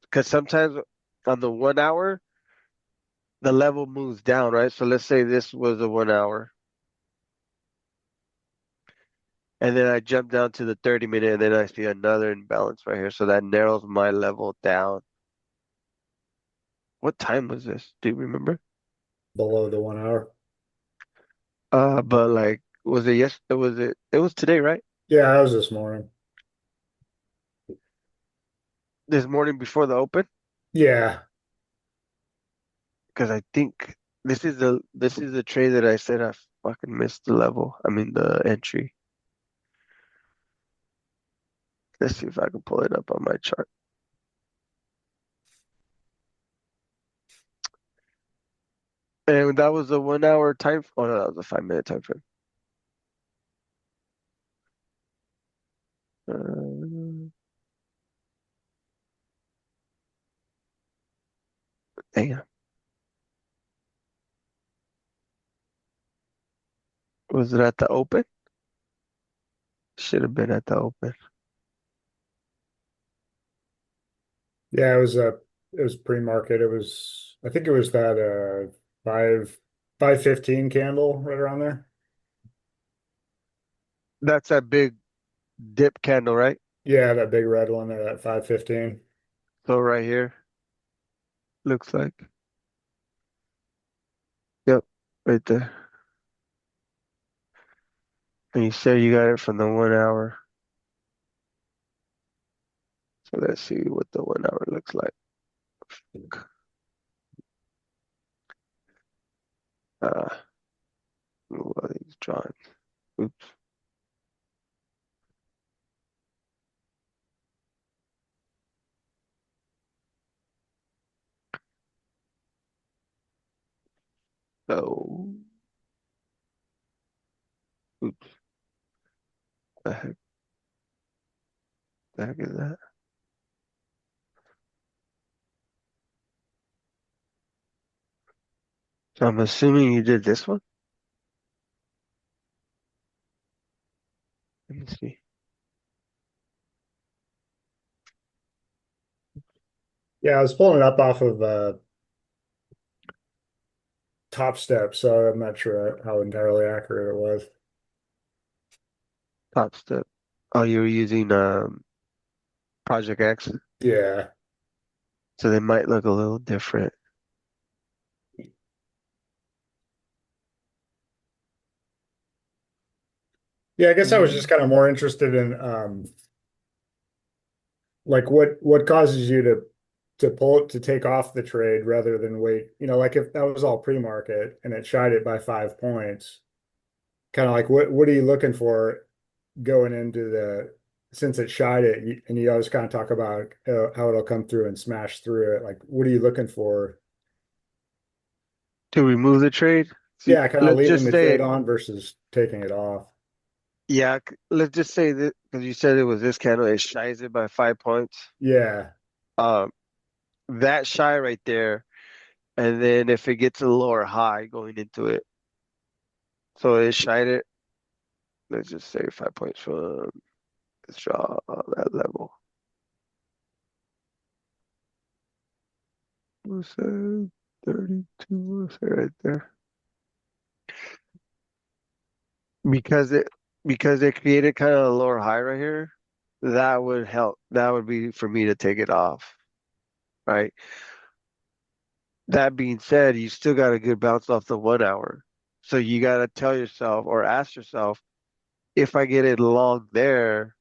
Because sometimes on the 1 hour, the level moves down, right? So let's say this was a 1 hour, and then I jump down to the 30 minute, and then I see another imbalance right here. So that narrows my level down. What time was this? Do you remember? below the 1 hour. But like, was it yes? It was today, right? Yeah, that was this morning. This morning before the open? Yeah, Because I think this is the trade that I said I fucking missed the level. I mean the entry. Let's see if I can pull it up on my chart. And that was a 1 hour time. Oh no, that was a 5 minute time frame. Uh, Damn. Was it at the open? Should have been at the open. yeah, it was pre-market. I think it was that 5:15 candle right around there. That's that big dip candle, right? Yeah, that big red one there at 5:15. So right here, looks like. Yep, right there. And you said you got it from the 1 hour. So let's see what the 1 hour looks like. Uh, what are these drawings? Oops. So, oops. The heck is that? So I'm assuming you did this one. Let me see. Yeah, I was pulling it up off of Top Step, so I'm not sure how entirely accurate it was. Top step. Oh, you were using Project X, Yeah. so they might look a little different. Yeah, I guess I was just Mm. kind of more interested in like what causes you to pull it to take off the trade rather than wait. Like if that was all pre-market and it shied it by 5 points, kind of like what are you looking for going into the since it shied it and you always kind of talk about how it'll come through and smash through it. Like what are you looking for? To remove the trade. See, Yeah, kind of let's leaving just the say, trade on versus taking it off. yeah, let's just say that because you said it was this candle, it shies it by 5 points. Yeah. Um, that shy right there, and then if it gets a lower high going into it, so it shied it. Let's just say 5 points from let's draw that level. What's that? 32, what's that right there? Because it because they created kind of a lower high right here, that would help. That would be for me to take it off, right? That being said, you still got a good bounce off the 1 hour. So you got to tell yourself or ask yourself, if I get it long there,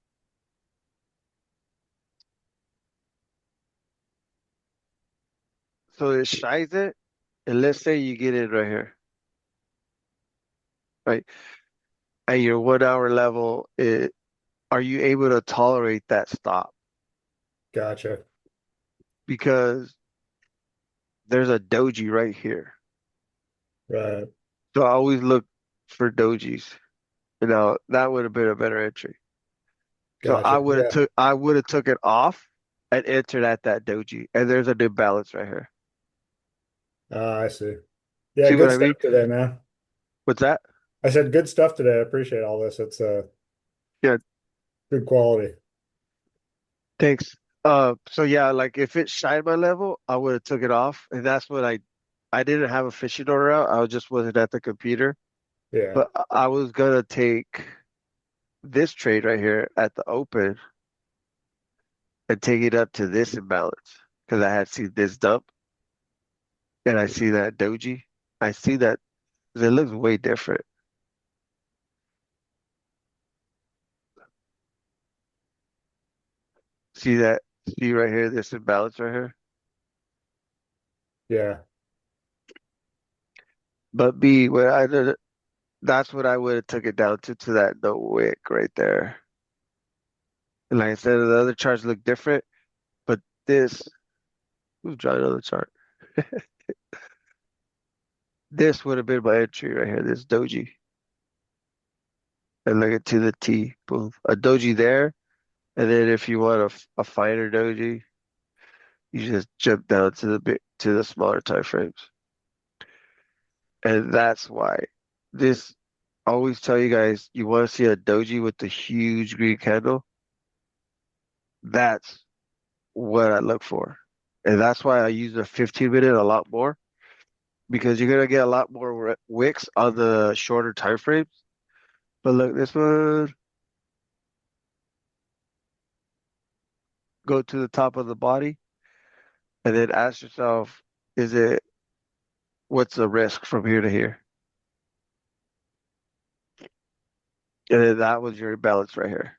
so it shines it, and let's say you get it right here, right? At your 1 hour level, are you able to tolerate that stop? Gotcha. Because there's a doji right here. Right. So I always look for dojis. You know, that would have been a better entry. So Gotcha. Yeah. I would have took it off and entered at that doji. And there's a new balance right here. I see. Yeah, See what good I mean? stuff today, man. What's that? I said good stuff today. I appreciate all this. It's Yeah, good quality. thanks. So yeah, like if it shined my level, I would have took it off. And that's what I didn't have a fishing order out. I just wasn't at the computer. Yeah. But I was gonna take this trade right here at the open and take it up to this imbalance because I had seen this dump and I see that doji. I see that 'cause it looks way different. See that? See right here, this imbalance right here. Yeah. But B, what I did, that's what I would have took it down to that no-wick right there. And like I said, the other charts look different, but this, who's drawing another chart? This would have been my entry right here, this doji. And look at to the T, boom. A doji there, and then if you want a finer doji, you just jump down to the smaller time frames. And that's why this I always tell you guys, you want to see a doji with the huge green candle. That's what I look for. And that's why I use the 15-minute a lot more because you're gonna get a lot more wicks on the shorter time frames. But look, this one, go to the top of the body and then ask yourself, is it what's the risk from here to here? And then that was your balance right here,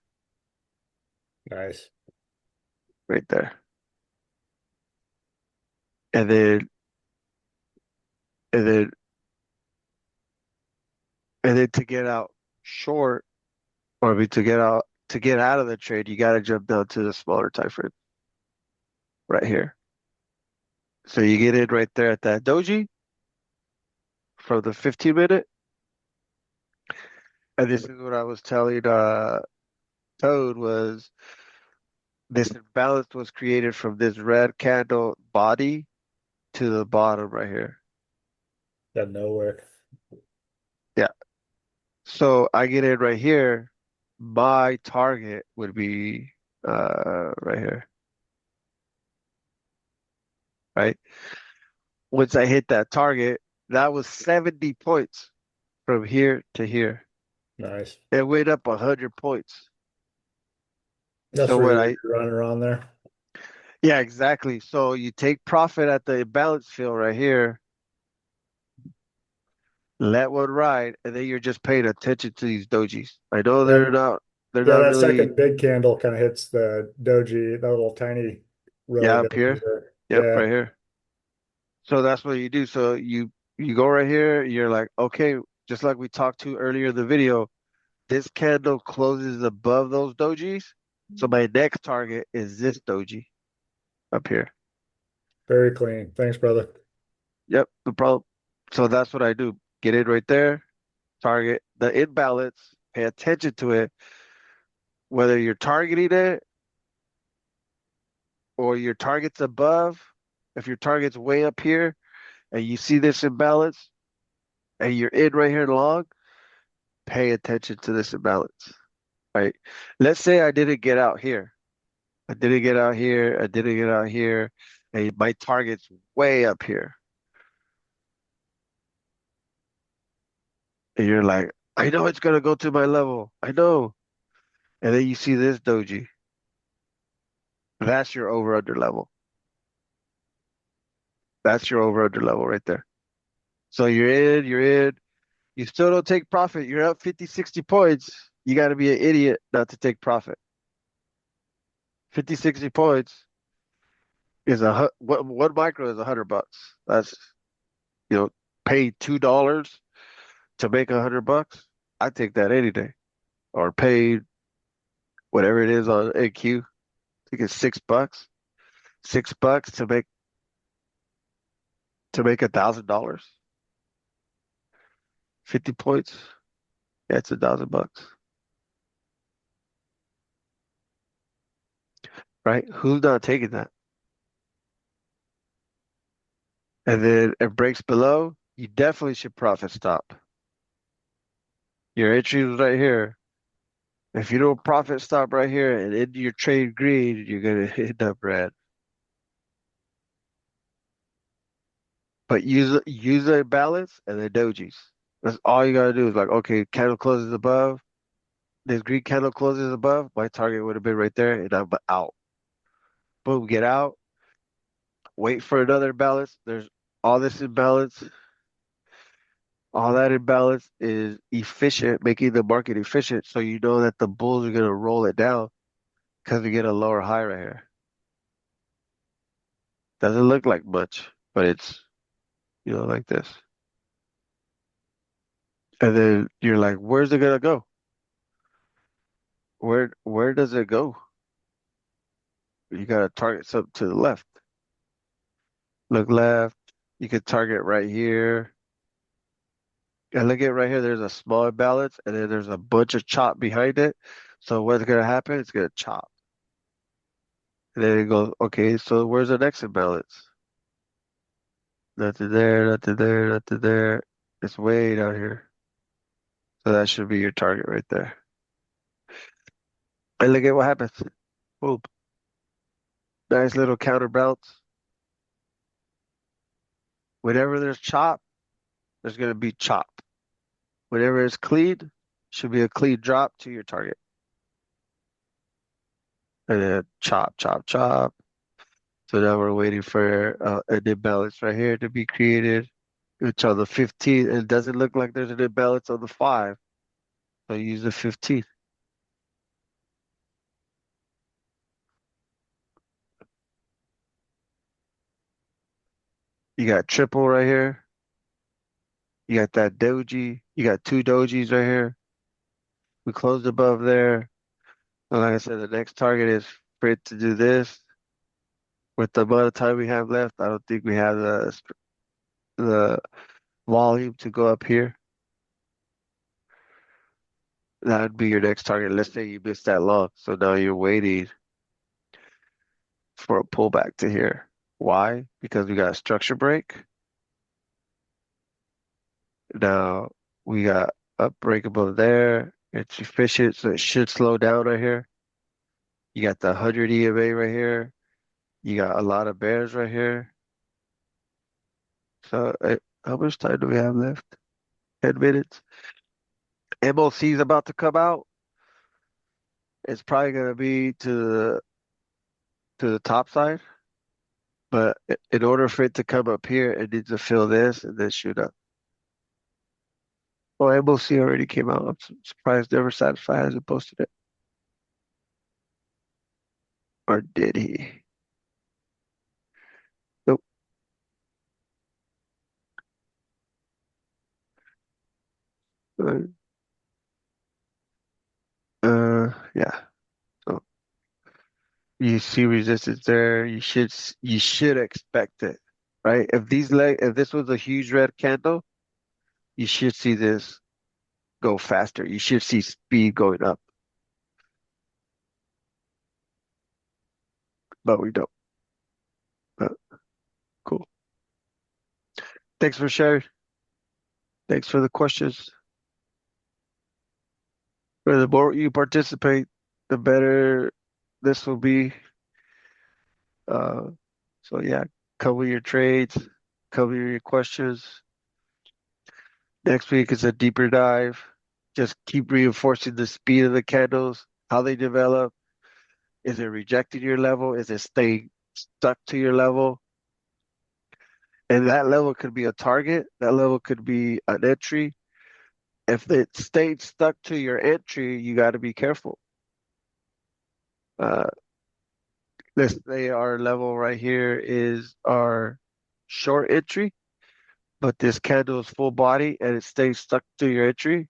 Nice. right there. And then and then and then to get out short, or I mean to get out of the trade, you gotta jump down to the smaller time frame right here. So you get in right there at that doji from the 15-minute. And this is what I was telling Toad was this imbalance was created from this red candle body to the bottom right here. Got nowhere. Yeah. So I get in right here. My target would be right here, right? Once I hit that target, that was 70 points from here to here. Nice. It went up 100 points. That's So pretty what good I running around there. Yeah, exactly. So you take profit at the imbalance field right here, let one ride, and then you're just paying attention to these dojis. I know And they're yeah, not that really, second big candle kind of hits the doji, that little tiny row yeah, of up dojis here. there. Yep, Yeah, right here. So that's what you do. So you go right here, you're like, okay, just like we talked to earlier in the video, this candle closes above those dojis. So my next target is this doji up here. very clean. Thanks, brother. Yep, no problem. So that's what I do. Get it right there, target the imbalance, pay attention to it, whether you're targeting it or your target's above. If your target's way up here and you see this imbalance and you're in right here long, pay attention to this imbalance, right? Let's say I didn't get out here. I didn't get out here. I didn't get out here. and my target's way up here. And you're like, I know it's gonna go to my level. I know. And then you see this doji. That's your over under level. That's your over under level right there. So you're in. You still don't take profit. You're up 50, 60 points. You got to be an idiot not to take profit. 50, 60 points is one micro is $100. That's, you know, pay $2 to make $100. I take that any day. Or pay whatever it is on AQ. I think it's $6. $6 to make $1,000. 50 points. Yeah, it's $1,000. Right? Who's not taking that? And then it breaks below, you definitely should profit stop. Your entry is right here. If you don't profit stop right here and into your trade green, you're gonna end up red. But use the balance and the dojis. That's all you gotta do is like, okay, candle closes above. This green candle closes above. My target would have been right there, and I'm out. Boom, get out. Wait for another imbalance. There's all this imbalance. All that imbalance is efficient, making the market efficient, so you know that the bulls are gonna roll it down because we get a lower high right here. Doesn't look like much, but it's, like this. And then you're like, where's it gonna go? Where does it go? You gotta target something to the left. Look left. You could target right here. And look at right here, there's a small imbalance, and then there's a bunch of chop behind it. So what's gonna happen? It's gonna chop. And then it goes, okay, so where's the next imbalance? Nothing there, nothing there, nothing there. It's way down here. So that should be your target right there. And look at what happens. Boom. Nice little counterbalance. Whenever there's chop, there's going to be chop. Whenever it's clean, should be a clean drop to your target. And then chop, chop, chop. So now we're waiting for an imbalance right here to be created, which on the 15, it doesn't look like there's an imbalance on the 5. So use the 15. You got triple right here. You got that doji. You got 2 dojis right here. We closed above there. And like I said, the next target is for it to do this. With the amount of time we have left, I don't think we have the volume to go up here. That would be your next target. Let's say you missed that long. So now you're waiting for a pullback to here. Why? Because we got a structure break. Now we got a break above there. It's efficient, so it should slow down right here. You got the 100 EMA right here. You got a lot of bears right here. So how much time do we have left? 10 minutes. MOC is about to come out. It's probably going to be to the top side, but in order for it to come up here, it needs to fill this and then shoot up. Well, MOC already came out. I'm surprised Never Satisfied hasn't posted it. Or did he? Nope. Uh, yeah. So you see resistance there. You should expect it, right? If this was a huge red candle, you should see this go faster. You should see speed going up, but we don't. But cool. Thanks for sharing. Thanks for the questions. The more you participate, the better this will be. Uh, So yeah, cover your trades, cover your questions. Next week is a deeper dive. Just keep reinforcing the speed of the candles, how they develop. Is it rejecting your level? Is it staying stuck to your level? And that level could be a target. That level could be an entry. If it stayed stuck to your entry, you got to be careful. Uh, let's say our level right here is our short entry, but this candle is full body and it stays stuck to your entry.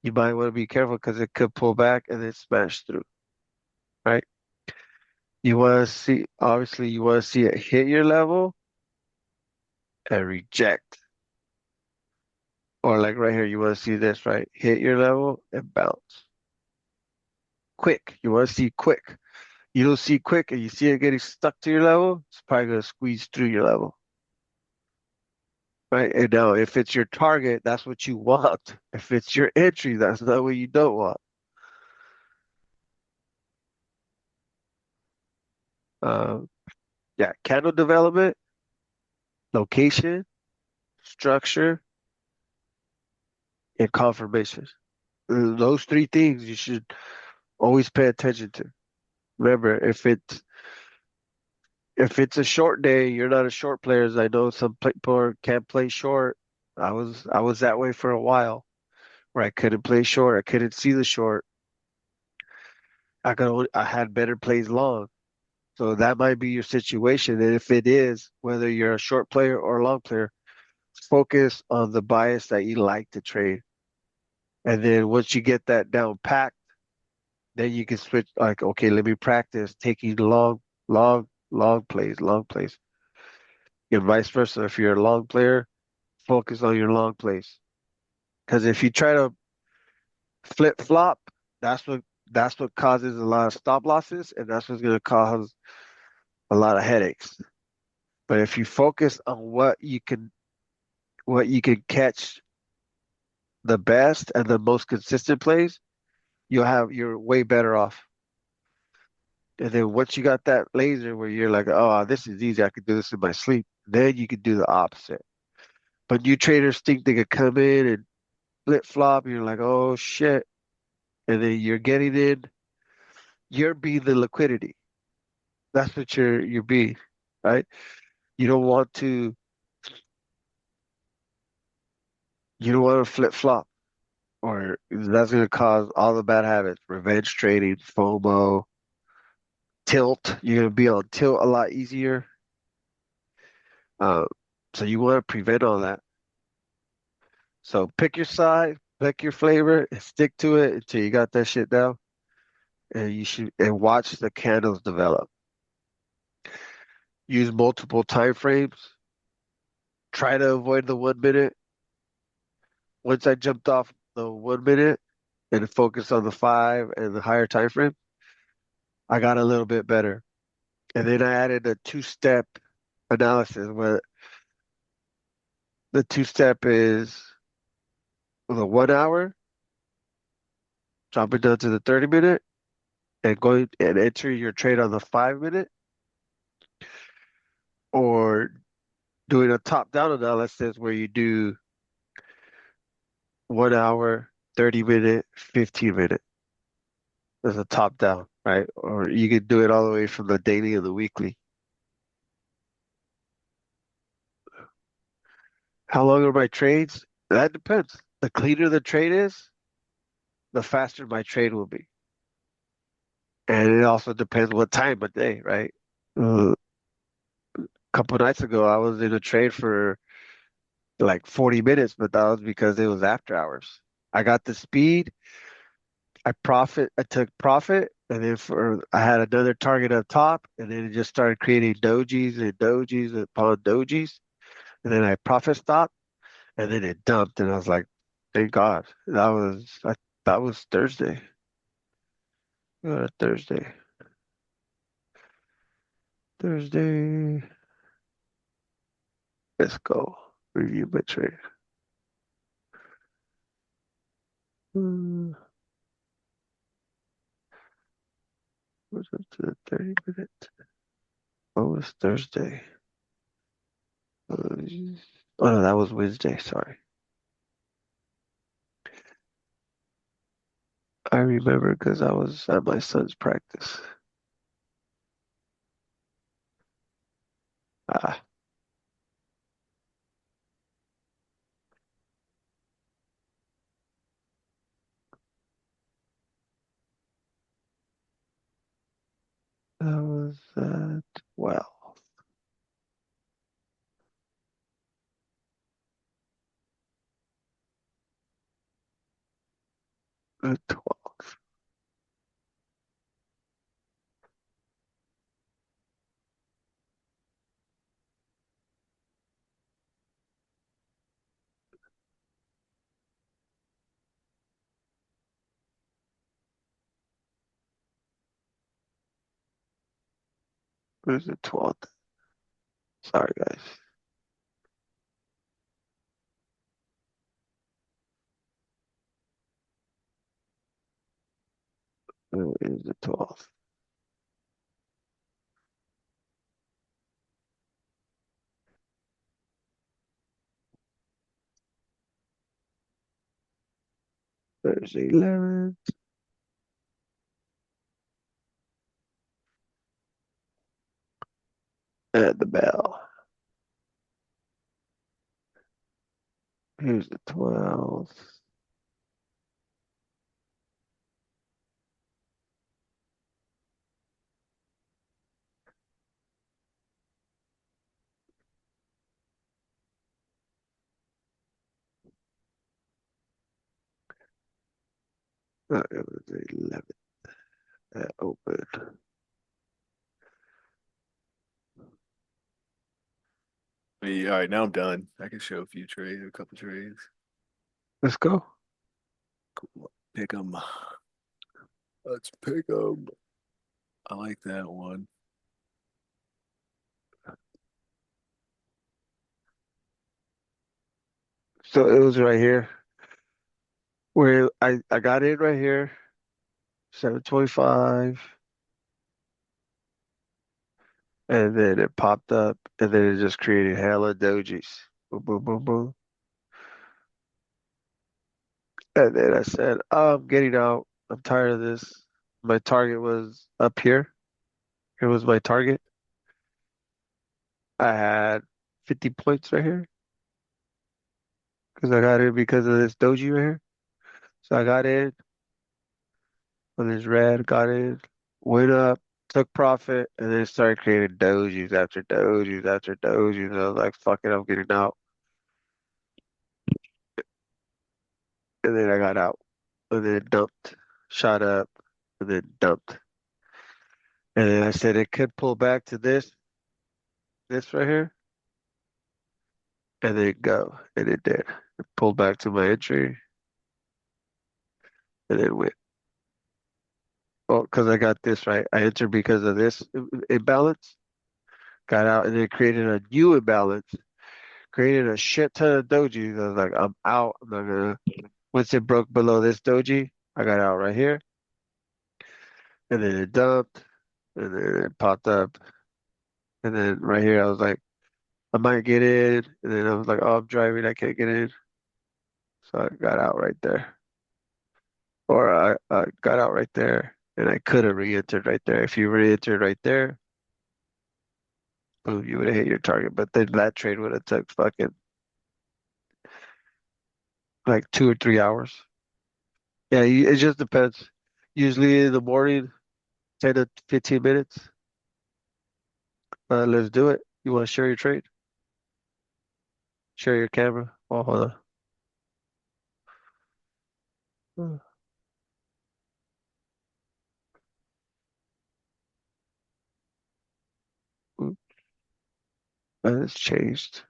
You might want to be careful because it could pull back and then smash through, right? You want to see, obviously, you want to see it hit your level and reject. Or like right here, you want to see this, right? Hit your level and bounce. Quick. You want to see quick. You don't see quick and you see it getting stuck to your level, it's probably going to squeeze through your level, right? And now, if it's your target, that's what you want. If it's your entry, that's not what you don't want. Uh, yeah, candle development, location, structure, and confirmation. Those three things you should always pay attention to. Remember, if it's a short day, you're not a short player. As I know some people can't play short. I was that way for a while, where I couldn't play short. I couldn't see the short. I had better plays long. So that might be your situation. And if it is, whether you're a short player or a long player, focus on the bias that you like to trade. And then once you get that down packed, then you can switch like, okay, let me practice taking long plays, long plays. And vice versa. If you're a long player, focus on your long plays. Because if you try to flip flop, that's what causes a lot of stop losses, and that's what's going to cause a lot of headaches. But if you focus on what you can catch the best and the most consistent plays, you're way better off. And then once you got that laser where you're like, oh, this is easy, I could do this in my sleep, then you can do the opposite. But new traders think they could come in and flip flop, and you're like, oh shit. And then you're getting in, you're being the liquidity. That's what you're being, right? You don't want to you don't want to flip flop, or that's going to cause all the bad habits: revenge trading, FOMO, tilt. You're going to be on tilt a lot easier. Uh, so you want to prevent all that. So pick your side, pick your flavor, and stick to it until you got that shit down. And you should and watch the candles develop. Use multiple time frames. Try to avoid the 1 minute. Once I jumped off the 1 minute and focused on the 5 and the higher time frame, I got a little bit better. And then I added a two-step analysis where the two-step is the 1 hour, dropping down to the 30 minute, and going and entering your trade on the 5 minute, or doing a top-down analysis where you do 1 hour, 30 minute, 15 minute. There's a top-down, right? Or you could do it all the way from the daily and the weekly. How long are my trades? That depends. The cleaner the trade is, the faster my trade will be. And it also depends what time of day, right? A couple nights ago, I was in a trade for like 40 minutes, but that was because it was after hours. I got the speed, I took profit, and then I had another target up top, and then it just started creating dojis and dojis upon dojis. And then I profit stopped, and then it dumped, and I was like, thank God. That was Thursday. Thursday. Thursday. Let's go. Review my trade. Hmm, what's up to the 30 minute? What was Thursday? Oh no, that was Wednesday. Sorry. I remember because I was at my son's practice. Ah, that was 12. The 12th. Where's the 12th? Sorry, guys. Where is the 12th? There's the 11th. At the bell. Here's the 12th. It was the 11th that opened. All right, now I'm done. I can show a few trades, a couple trades. Let's go. Cool. Pick them. Let's pick them. I like that one. So it was right here where I got in right here, 725, and then it popped up, and then it just created hella dojis. Boom, boom, boom, boom. And then I said, oh, I'm getting out. I'm tired of this. My target was up here. Here was my target. I had 50 points right here because I got in because of this doji right here. So I got in when it's red, got in, went up, took profit, and then started creating dojis after dojis after dojis. And I was like, fuck it, I'm getting out. And then I got out. And then it dumped, shot up, and then dumped. And then I said it could pull back to this right here, and then go. And it did. It pulled back to my entry, and then went. Well, because I got this right. I entered because of this imbalance, got out, and then created a new imbalance, created a shit ton of dojis. I was like, I'm out. I'm not gonna. Once it broke below this doji, I got out right here, and then it dumped, and then it popped up, and then right here, I was like, I might get in, and then I was like, oh, I'm driving, I can't get in, so I got out right there, or I got out right there, and I could have re-entered right there. If you re-entered right there, boom, you would have hit your target. But then that trade would have took fucking like 2 or 3 hours. Yeah, it just depends. Usually in the morning, 10 to 15 minutes. Let's do it. You want to share your trade? Share your camera? Oh, hold on. Oop, that has changed.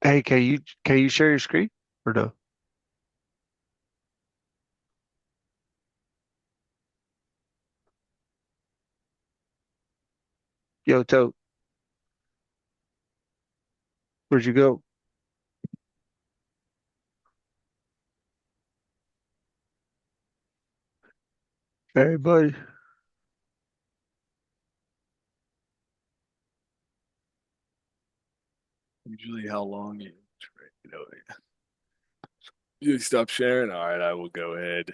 Hey, can you share your screen or no? Yo, Tote, where'd you go? Hey, buddy. Usually how long you know, you stop sharing? All right, I will go ahead.